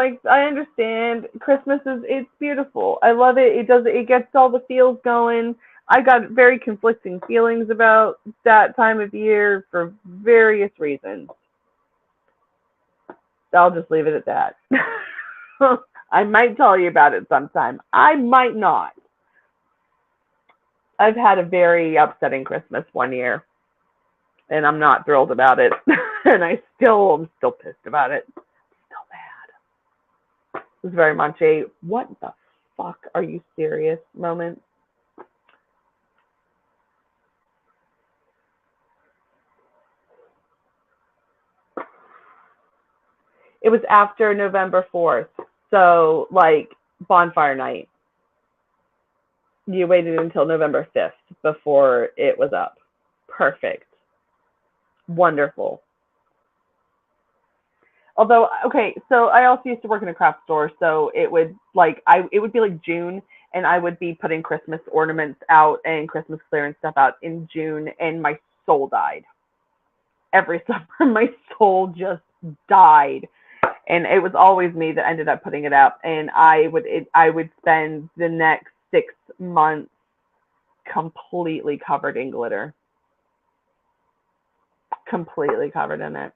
Christmas it's beautiful. I love it. It gets all the feels going. I got very conflicting feelings about that time of year for various reasons. I'll just leave it at that. I might tell you about it sometime. I might not. I've had a very upsetting Christmas one year, and I'm not thrilled about it. And I'm still pissed about it. Still mad. It was very much a what the fuck are you serious moment. It was after November 4th, so like bonfire night. You waited until November 5th before it was up. Perfect. Wonderful. Although, okay, so I also used to work in a craft store, so it would be like June, and I would be putting Christmas ornaments out and Christmas clearance stuff out in June, and my soul died. Every summer, my soul just died, and it was always me that ended up putting it out, and I would spend the next 6 months completely covered in glitter, completely covered in it.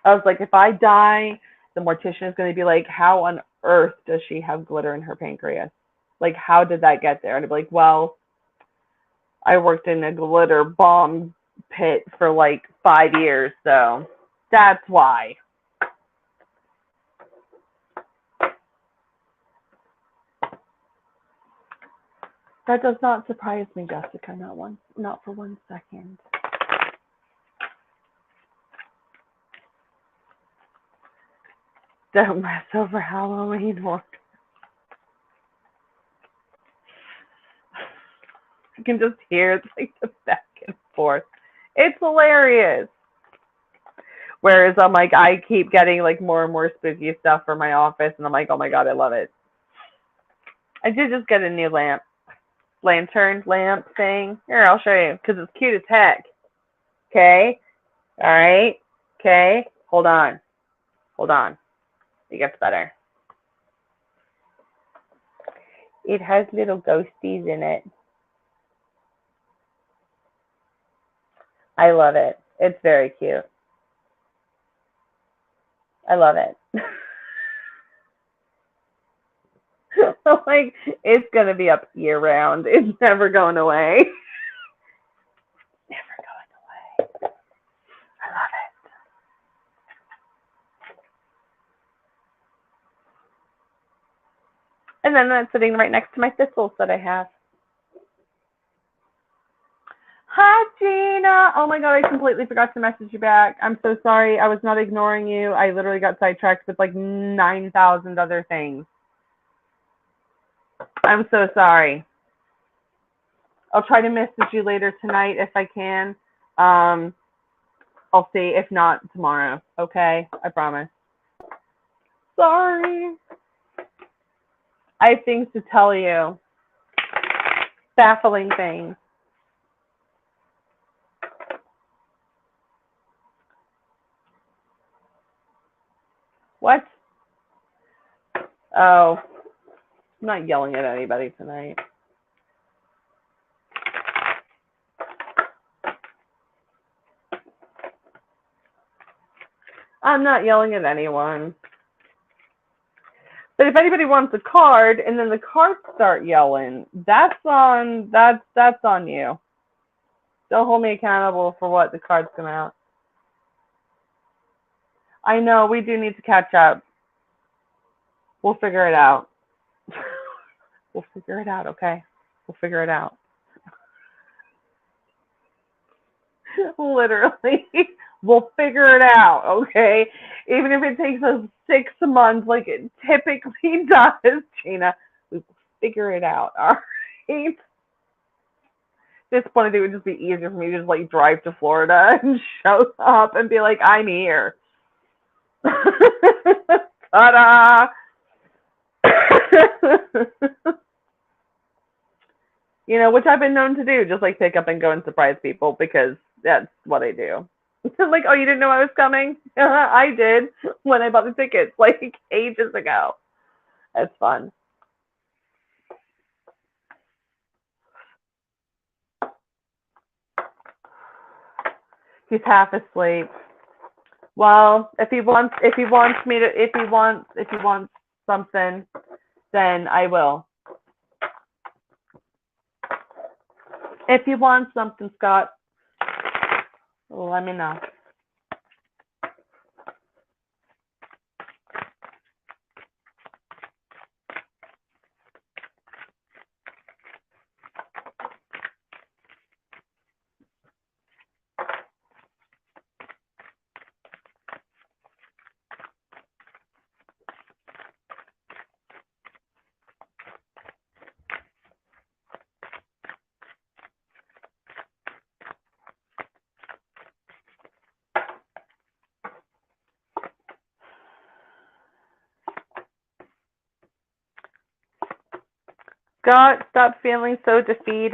I was like, if I die, the mortician is going to be like, how on earth does she have glitter in her pancreas? Like, how did that get there? And I'd be like, well, I worked in a glitter bomb pit for like 5 years, so that's why. That does not surprise me, Jessica. Not for 1 second. Don't mess over Halloween work. I can just hear it's like the back and forth. It's hilarious. Whereas I'm like, I keep getting like more and more spooky stuff for my office, and I'm like, oh my god, I love it. I did just get a new lantern lamp thing. Here, I'll show you because it's cute as heck. Okay, all right, okay, hold on. It gets better. It has little ghosties in it. I love it. It's very cute. I love it. Like, it's gonna be up year round. It's never going away. Never going away. I love it. And then that's sitting right next to my thistles that I have. Hi, Gina. Oh my god, I completely forgot to message you back. I'm so sorry. I was not ignoring you. I literally got sidetracked with like 9,000 other things. I'm so sorry. I'll try to message you later tonight if I can. I'll see. If not, tomorrow. Okay? I promise. Sorry. I have things to tell you. Baffling things. What? Oh. I'm not yelling at anybody tonight. I'm not yelling at anyone. But if anybody wants a card and then the cards start yelling, that's on you. Don't hold me accountable for what the cards come out. I know we do need to catch up. We'll figure it out. We'll figure it out, okay? We'll figure it out. Literally. We'll figure it out, okay? Even if it takes us 6 months, like it typically does, Gina, we will figure it out, all right? At this point, it would just be easier for me to just like drive to Florida and show up and be like, I'm here. Ta-da! You know, which I've been known to do, just like pick up and go and surprise people because that's what I do. Like, oh, you didn't know I was coming? I did when I bought the tickets like ages ago. It's fun. He's half asleep. Well, if he wants something, then I will. If you want something, Scott, let me know. Scott, stop feeling so defeated.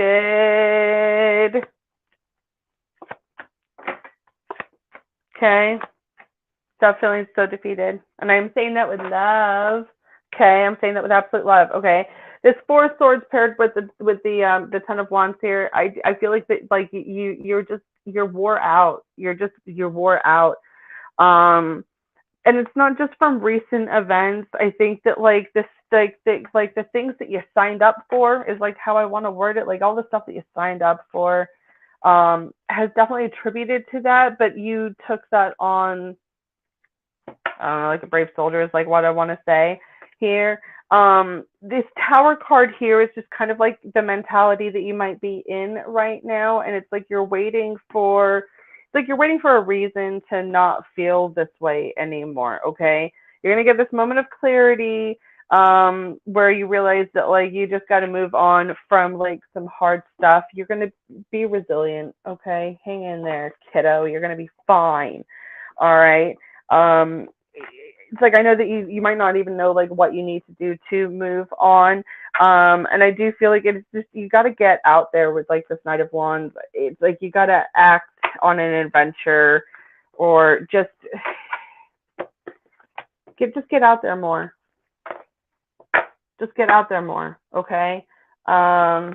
Okay? Stop feeling so defeated. And I'm saying that with love. Okay? I'm saying that with absolute love. Okay? This Four of Swords paired with the Ten of Wands here, I feel like that like you're wore out. You're wore out. And it's not just from recent events. I think that like this like the things that you signed up for is like how I want to word it. Like all the stuff that you signed up for has definitely attributed to that, but you took that on. I don't know, like a brave soldier is like what I want to say here. This Tower card here is just kind of like the mentality that you might be in right now, and it's like you're waiting for a reason to not feel this way anymore. Okay, you're gonna get this moment of clarity where you realize that like you just got to move on from like some hard stuff. You're gonna be resilient. Okay, hang in there, kiddo. You're gonna be fine. All right. It's like I know that you might not even know like what you need to do to move on. And I do feel like it's just you got to get out there with like this Knight of Wands. It's like you got to act on an adventure, or just get out there more. Just get out there more, okay? All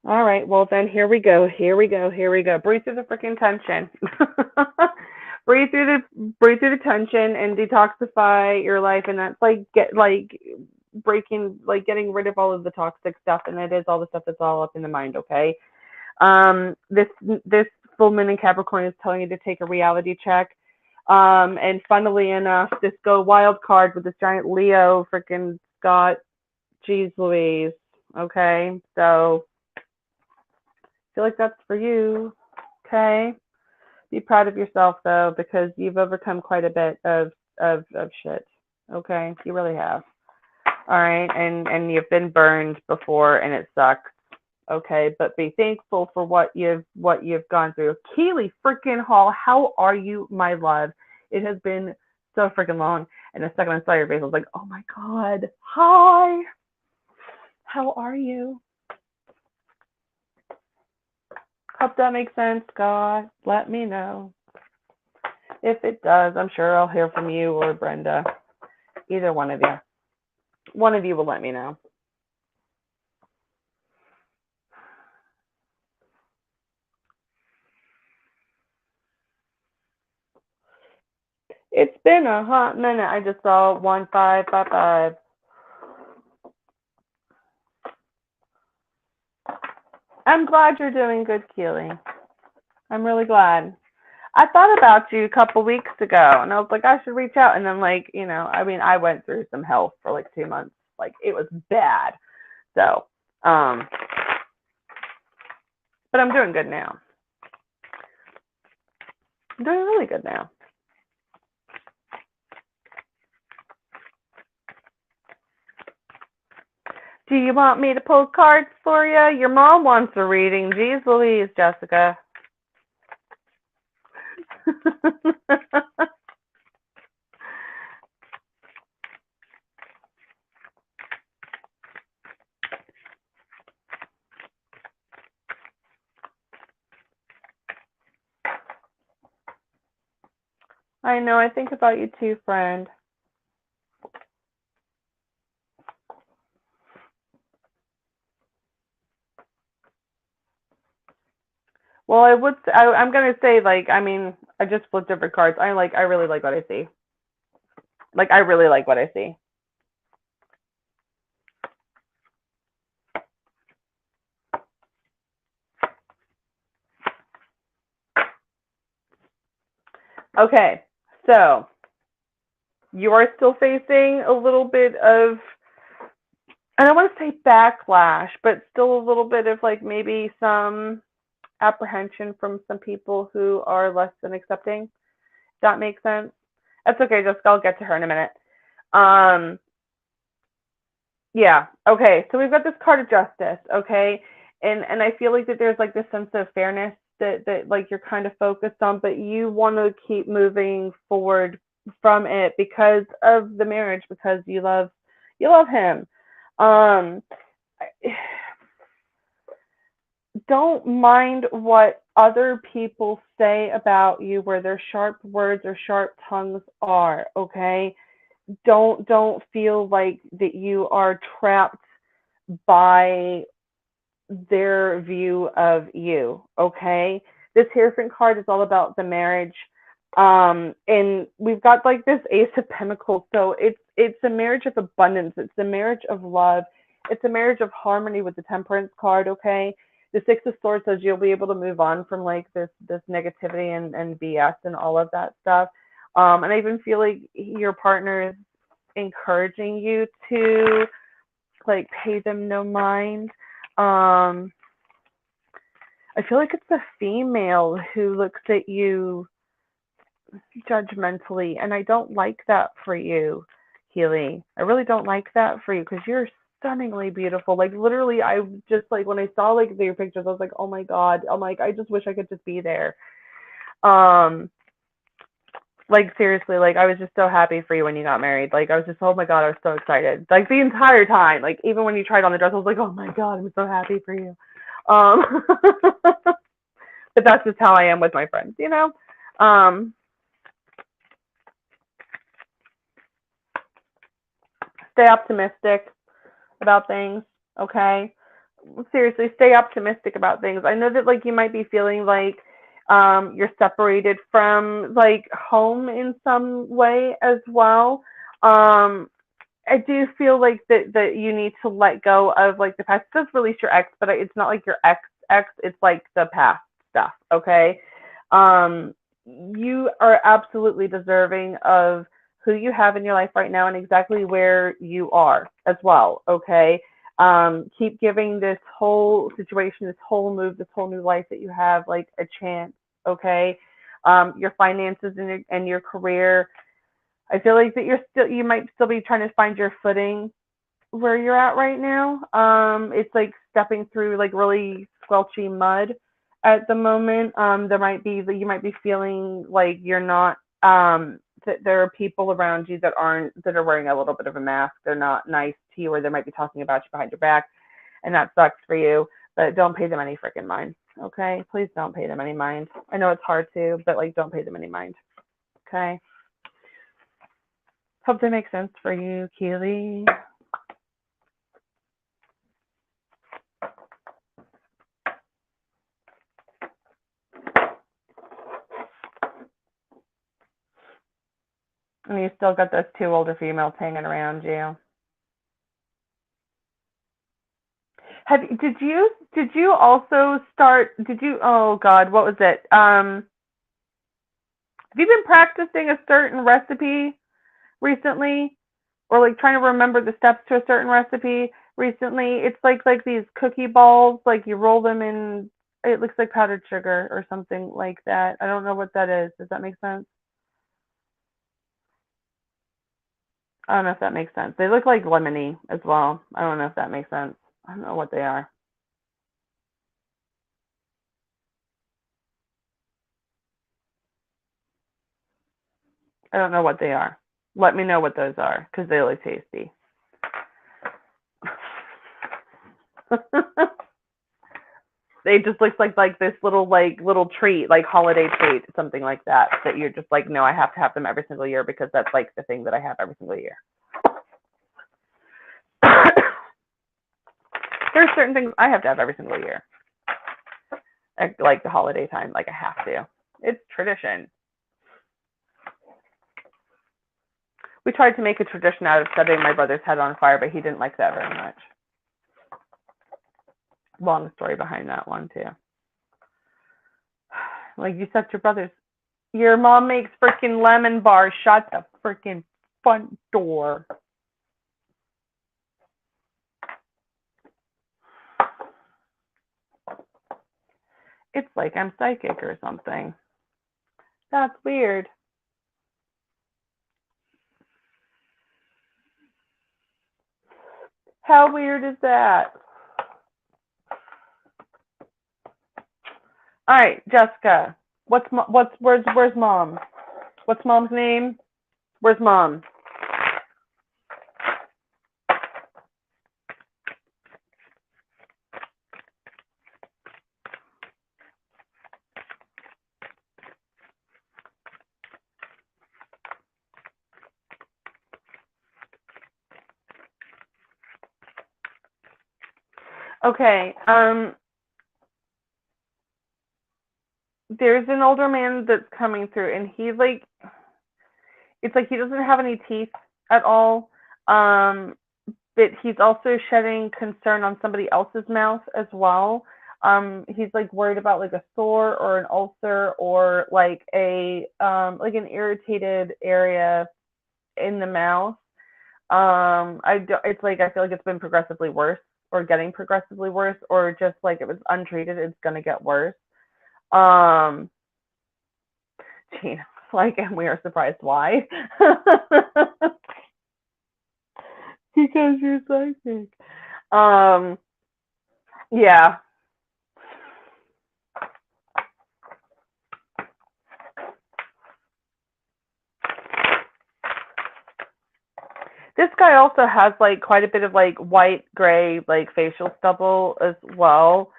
right, well then here we go. Breathe through the freaking tension. breathe through the tension and detoxify your life, and that's like getting rid of all of the toxic stuff, and it is all the stuff that's all up in the mind, okay? This full moon in Capricorn is telling you to take a reality check. And funnily enough, this go wild card with this giant Leo freaking Scott. Jeez Louise. Okay, so I feel like that's for you. Okay. Be proud of yourself though, because you've overcome quite a bit of shit. Okay, you really have. All right, and you've been burned before, and it sucks. Okay, but be thankful for what you've gone through. Keely freaking Hall, how are you, my love? It has been so freaking long. And the second I saw your face, I was like, oh my god, hi. How are you? Hope that makes sense, Scott. Let me know. If it does, I'm sure I'll hear from you or Brenda. Either one of you. One of you will let me know. It's been a hot minute. I just saw 1555. I'm glad you're doing good, Keely. I'm really glad. I thought about you a couple weeks ago, and I was like, I should reach out. And then, like, I mean, I went through some health for like 2 months. Like, it was bad. So, but I'm doing good now. I'm doing really good now. Do you want me to pull cards for you? Your mom wants a reading. Jeez Louise, Jessica. I know, I think about you too, friend. Well, I'm gonna say, like, I mean, I just flipped different cards. I really like what I see. Like, I really like what I see. Okay, so you are still facing a little bit of, I don't want to say backlash, but still a little bit of like maybe some apprehension from some people who are less than accepting. If that makes sense. That's okay, Jessica. I'll get to her in a minute. Um, yeah. Okay. So we've got this card of justice. Okay, and I feel like that there's like this sense of fairness that like you're kind of focused on, but you want to keep moving forward from it because of the marriage, because you love him. Um, don't mind what other people say about you, where their sharp words or sharp tongues are. Okay, don't feel like that you are trapped by their view of you. Okay, this Hierophant card is all about the marriage, and we've got like this Ace of Pentacles, so it's a marriage of abundance, it's a marriage of love, it's a marriage of harmony with the Temperance card. Okay, the Six of Swords says you'll be able to move on from like this negativity and BS and all of that stuff. And I even feel like your partner is encouraging you to like pay them no mind. um I feel like it's a female who looks at you judgmentally, and I don't like that for you, Healy. I really don't like that for you because you're stunningly beautiful. Like, literally, I just like when I saw like your pictures, I was like, oh my god. I'm like, I just wish I could just be there. Um, like, seriously, like I was just so happy for you when you got married. Like, I was just, oh my god, I was so excited. Like, the entire time. Like, even when you tried on the dress, I was like, oh my god, I'm so happy for you. But that's just how I am with my friends. Stay optimistic about things, okay? Seriously, stay optimistic about things. I know that like you might be feeling like you're separated from like home in some way as well. I do feel like that you need to let go of like the past. It does release your ex, but it's not like your ex. It's like the past stuff. Okay. Um, you are absolutely deserving of who you have in your life right now and exactly where you are as well. Okay. Keep giving this whole situation, this whole move, this whole new life that you have like a chance. Okay. Your finances and your career. I feel like that you might still be trying to find your footing where you're at right now. It's like stepping through like really squelchy mud at the moment. You might be feeling like you're not that there are people around you that are wearing a little bit of a mask. They're not nice to you, or they might be talking about you behind your back, and that sucks for you. But don't pay them any freaking mind. Okay, please don't pay them any mind. I know it's hard to, but like don't pay them any mind. Okay. Hope that makes sense for you, Keely. And you still got those two older females hanging around you. did you also start, oh God, what was it? Have you been practicing a certain recipe recently? Or like trying to remember the steps to a certain recipe recently? It's like these cookie balls, like you roll them in, it looks like powdered sugar or something like that. I don't know what that is. Does that make sense? I don't know if that makes sense. They look like lemony as well. I don't know if that makes sense. I don't know what they are. I don't know what they are. Let me know what those are because they look tasty. They just looks like this little treat, like holiday treat, something like that. That you're just like, no, I have to have them every single year because that's like the thing that I have every single year. There's certain things I have to have every single year, like the holiday time. Like I have to. It's tradition. We tried to make a tradition out of setting my brother's head on fire, but he didn't like that very much. Long story behind that one too. Like you set your mom makes freaking lemon bars. Shut the freaking front door. It's like I'm psychic or something. That's weird. How weird is that? All right, Jessica. Where's mom? What's mom's name? Where's mom? Okay. There's an older man that's coming through, and he's like, it's like he doesn't have any teeth at all. But he's also shedding concern on somebody else's mouth as well. He's like worried about like a sore or an ulcer or like like an irritated area in the mouth. It's like I feel like it's been progressively worse or getting progressively worse, or just like it was untreated, it's gonna get worse. Um, Gee, like, and we are surprised why. Because you're psychic. Yeah. This guy also has like quite a bit of like white, gray, like facial stubble as well.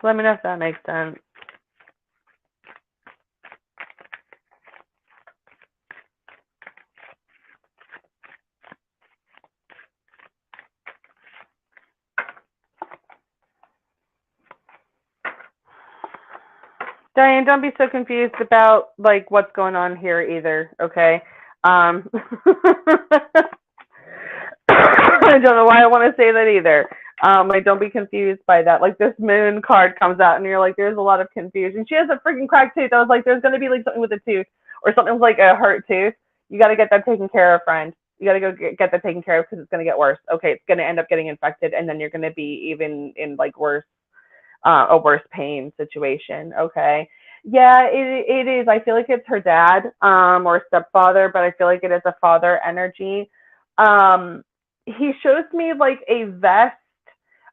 Let me know if that makes sense. Diane, don't be so confused about like what's going on here either, okay? I don't know why I want to say that either. Like don't be confused by that. Like this moon card comes out and you're like, there's a lot of confusion. She has a freaking cracked tooth. I was like, there's gonna be like something with a tooth or something with like a hurt tooth. You gotta get that taken care of, friend. You gotta go get that taken care of because it's gonna get worse. Okay, it's gonna end up getting infected and then you're gonna be even in like a worse pain situation. Okay. Yeah, it is. I feel like it's her dad, or stepfather, but I feel like it is a father energy. He shows me like a vest.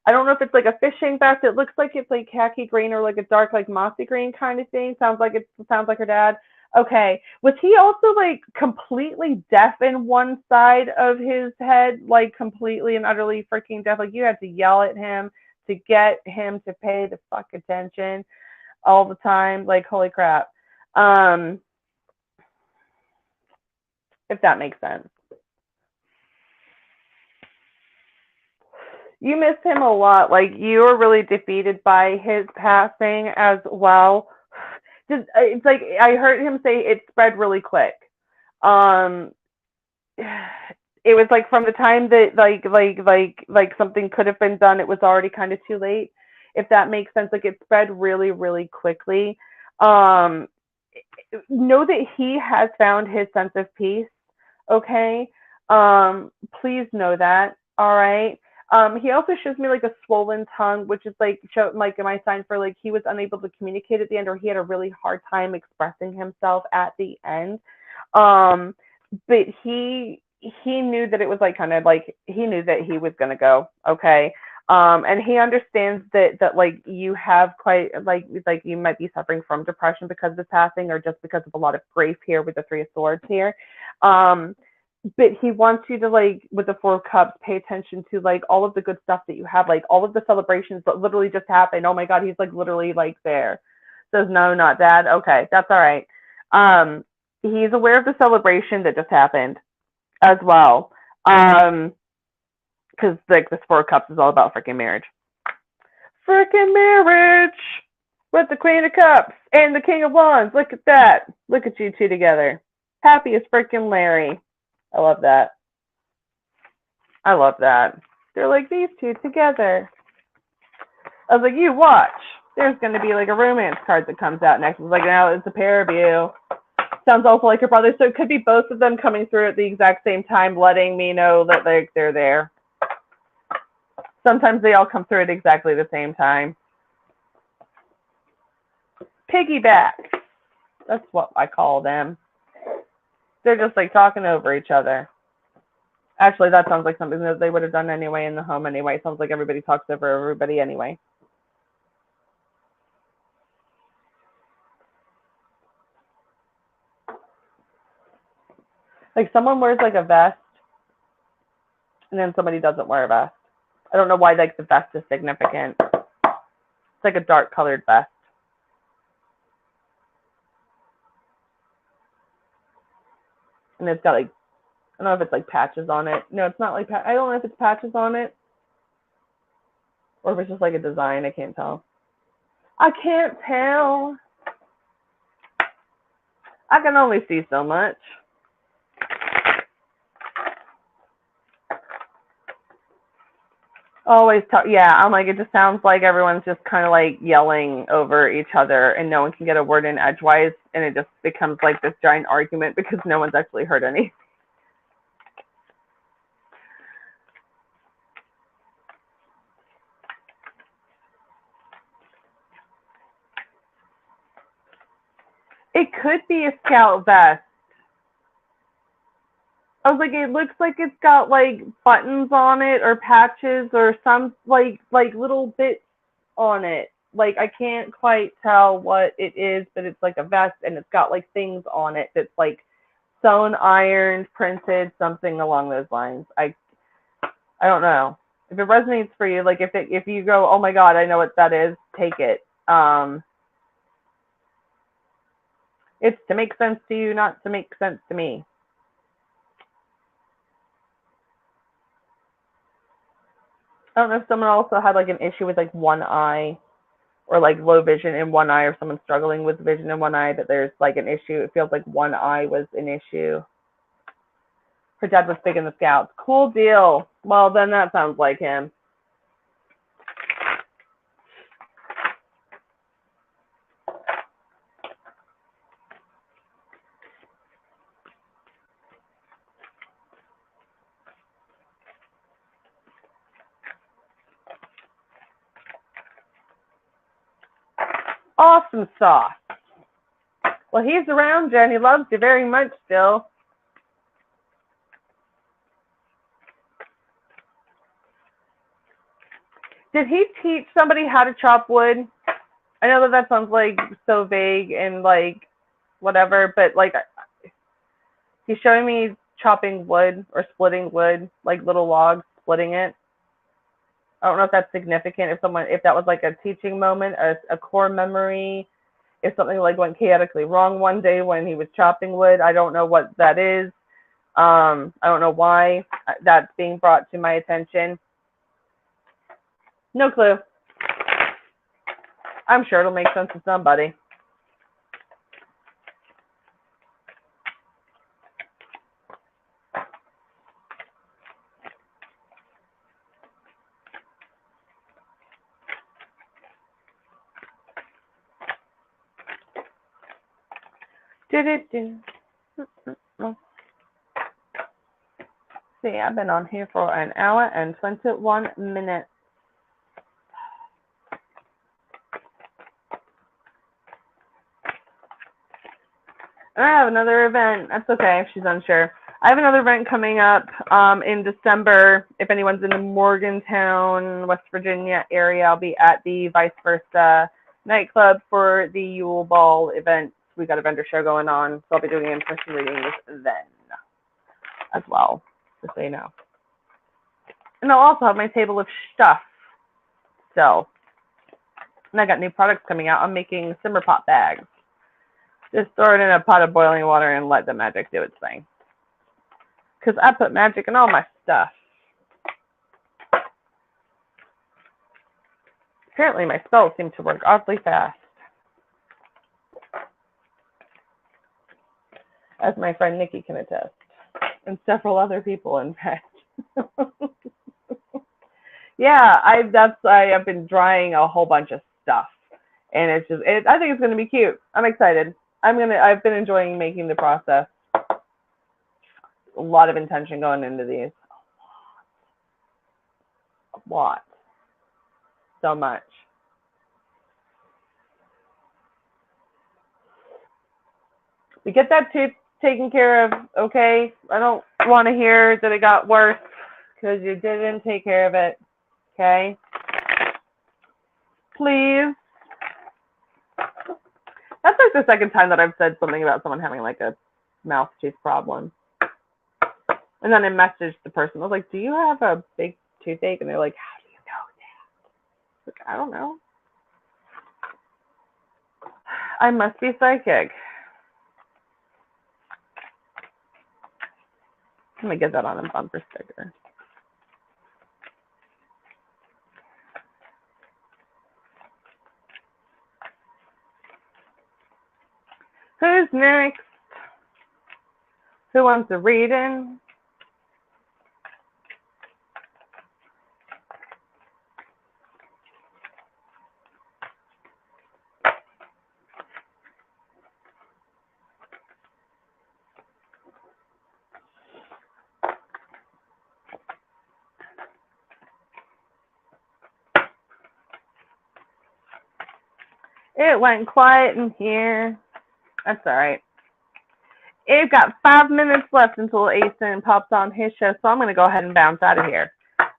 I don't know if it's like a fishing vest. It looks like it's like khaki green or like a dark like mossy green kind of thing. Sounds like her dad. Okay. Was he also like completely deaf in one side of his head, like completely and utterly freaking deaf? Like you had to yell at him to get him to pay the fuck attention all the time. Like holy crap. If that makes sense. You miss him a lot. Like, you were really defeated by his passing as well. Just, it's like I heard him say it spread really quick. Um, it was like from the time that like something could have been done, it was already kind of too late. If that makes sense, like it spread really, really quickly. Um, know that he has found his sense of peace. Okay. Please know that. All right. He also shows me like a swollen tongue, which is like like my sign for like he was unable to communicate at the end, or he had a really hard time expressing himself at the end. Um, but he knew that it was like kind of like he knew that he was gonna go. Okay. And he understands that like you have quite like you might be suffering from depression because of his passing, or just because of a lot of grief here with the Three of Swords here. Um, but he wants you to like with the Four of Cups pay attention to like all of the good stuff that you have, like all of the celebrations that literally just happened. Oh my God, he's like literally like there. Says no, not dad. Okay, that's all right. He's aware of the celebration that just happened as well. Because like this Four of Cups is all about freaking marriage. Freaking marriage with the Queen of Cups and the King of Wands. Look at that. Look at you two together. Happy as freaking Larry. I love that. I love that. They're like these two together. I was like, you watch. There's going to be like a romance card that comes out next. It's like, now it's a pair of you. Sounds awful like your brother. So it could be both of them coming through at the exact same time, letting me know that they're there. Sometimes they all come through at exactly the same time. Piggyback. That's what I call them. They're just like talking over each other. Actually, that sounds like something that they would have done anyway in the home anyway. It sounds like everybody talks over everybody anyway. Like someone wears like a vest and then somebody doesn't wear a vest. I don't know why like the vest is significant. It's like a dark colored vest. And it's got like, I don't know if it's like patches on it. No, it's not like, I don't know if it's patches on it. Or if it's just like a design, I can't tell. I can't tell. I can only see so much. Always talk, yeah, I'm like, it just sounds like everyone's just kind of like yelling over each other and no one can get a word in edgewise, and it just becomes like this giant argument because no one's actually heard any. It could be a scout vest. I was like, it looks like it's got like buttons on it or patches or some like little bits on it. Like I can't quite tell what it is, but it's like a vest and it's got like things on it that's like sewn, ironed, printed, something along those lines. I don't know. If it resonates for you, like if you go, oh my God, I know what that is, take it. It's to make sense to you, not to make sense to me. I don't know if someone also had like an issue with like one eye or like low vision in one eye, or someone struggling with vision in one eye, that there's like an issue. It feels like one eye was an issue. Her dad was big in the Scouts. Cool deal. Well, then that sounds like him. Awesome sauce. Well, he's around you and he loves you very much still. Did he teach somebody how to chop wood? I know that sounds like so vague and like whatever, but like he's showing me chopping wood or splitting wood, like little logs, splitting it. I don't know if that's significant. If that was like a teaching moment, a core memory, if something like went chaotically wrong one day when he was chopping wood, I don't know what that is. I don't know why that's being brought to my attention. No clue. I'm sure it'll make sense to somebody. See, I've been on here for an hour and 21 minutes. And I have another event. That's okay if she's unsure. I have another event coming up in December. If anyone's in the Morgantown, West Virginia area, I'll be at the Vice Versa nightclub for the Yule Ball event. We got a vendor show going on, so I'll be doing in-person readings then as well, just so you know. And I'll also have my table of stuff still. And I got new products coming out. I'm making simmer pot bags. Just throw it in a pot of boiling water and let the magic do its thing. Because I put magic in all my stuff. Apparently my spells seem to work oddly fast. As my friend Nikki can attest. And several other people, in fact. Yeah, I've been drying a whole bunch of stuff. And I think it's going to be cute. I'm excited. I've been enjoying making the process. A lot of intention going into these. A lot. So much. We get that tooth taken care of, okay? I don't want to hear that it got worse because you didn't take care of it, okay? Please. That's like the second time that I've said something about someone having like a mouth tooth problem. And then I messaged the person. I was like, do you have a big toothache? And they're like, how do you know that? Like, I don't know. I must be psychic. Let me get that on a bumper sticker. Who's next? Who wants a reading? It went quiet in here. That's all right. We've got 5 minutes left until Asen pops on his show, so I'm going to go ahead and bounce out of here.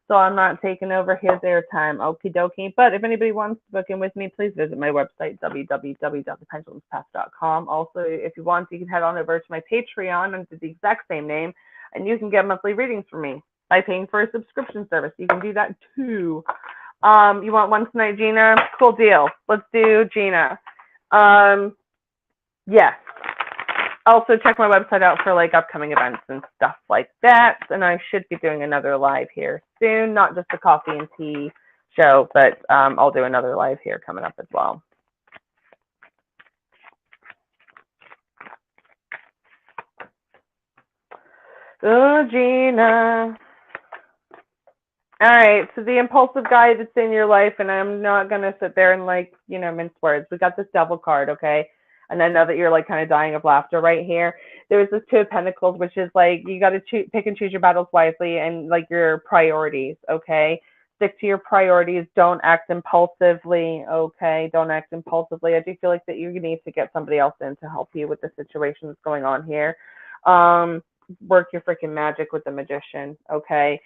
So I'm not taking over his airtime. Okie dokie. But if anybody wants to book in with me, please visit my website, www.thependulumspath.com. Also, if you want, you can head on over to my Patreon under the exact same name, and you can get monthly readings from me by paying for a subscription service. You can do that too. You want one tonight, Gina? Cool deal. Let's do Gina. Yes. Also, check my website out for like upcoming events and stuff like that. And I should be doing another live here soon, not just a coffee and tea show, but I'll do another live here coming up as well. Oh, Gina. All right, so the impulsive guy that's in your life, and I'm not going to sit there and like, mince words. We got this devil card, okay? And I know that you're like kind of dying of laughter right here. There's this Two of Pentacles, which is like, you got to pick and choose your battles wisely and like your priorities, okay? Stick to your priorities. Don't act impulsively, okay? Don't act impulsively. I do feel like that you need to get somebody else in to help you with the situation that's going on here. Work your freaking magic with the Magician, okay?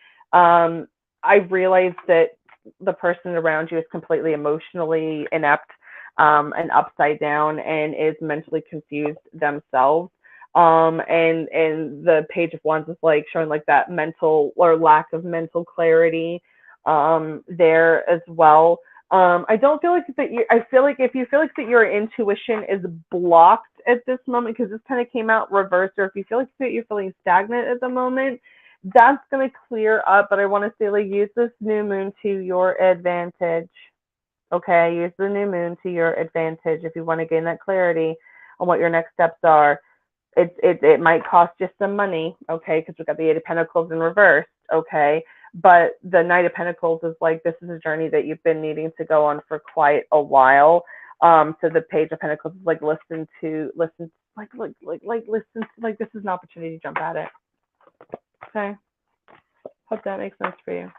I realize that the person around you is completely emotionally inept and upside down and is mentally confused themselves. And the Page of Wands is like showing like that mental or lack of mental clarity there as well. I don't feel like that I feel like if you feel like that your intuition is blocked at this moment, because this kind of came out reversed, or if you feel like that you're feeling stagnant at the moment, That's going to clear up, but I want to say, like, use this new moon to your advantage. Okay, use the new moon to your advantage if you want to gain that clarity on what your next steps are. It might cost you some money, okay, because we've got the Eight of Pentacles in reverse, okay, but the Knight of Pentacles is like, this is a journey that you've been needing to go on for quite a while. So the Page of Pentacles is like, listen, like this is an opportunity to jump at it. Okay, hope that makes sense for you.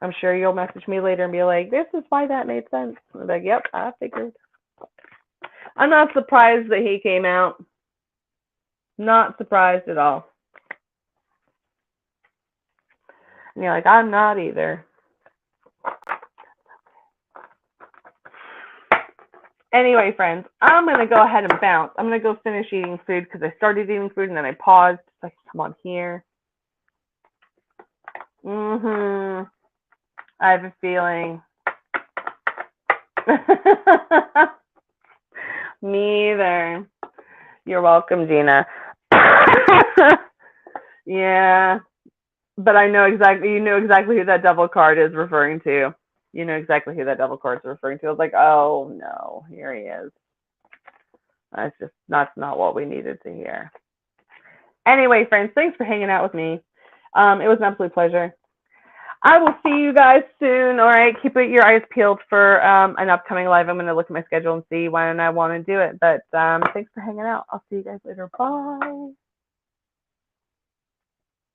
I'm sure you'll message me later and be like, this is why that made sense. I'm like, yep, I figured. I'm not surprised that he came out. Not surprised at all. And you're like, I'm not either. Anyway, friends, I'm going to go ahead and bounce. I'm going to go finish eating food because I started eating food and then I paused so I can come on here. I have a feeling. Me either. You're welcome, Gina. Yeah. But I know exactly, you know exactly who that devil card is referring to. You know exactly who that devil card is referring to. I was like, oh no, here he is. That's not what we needed to hear. Anyway, friends, thanks for hanging out with me. It was an absolute pleasure. I will see you guys soon. All right, keep your eyes peeled for an upcoming live. I'm going to look at my schedule and see when I want to do it. But thanks for hanging out. I'll see you guys later. Bye.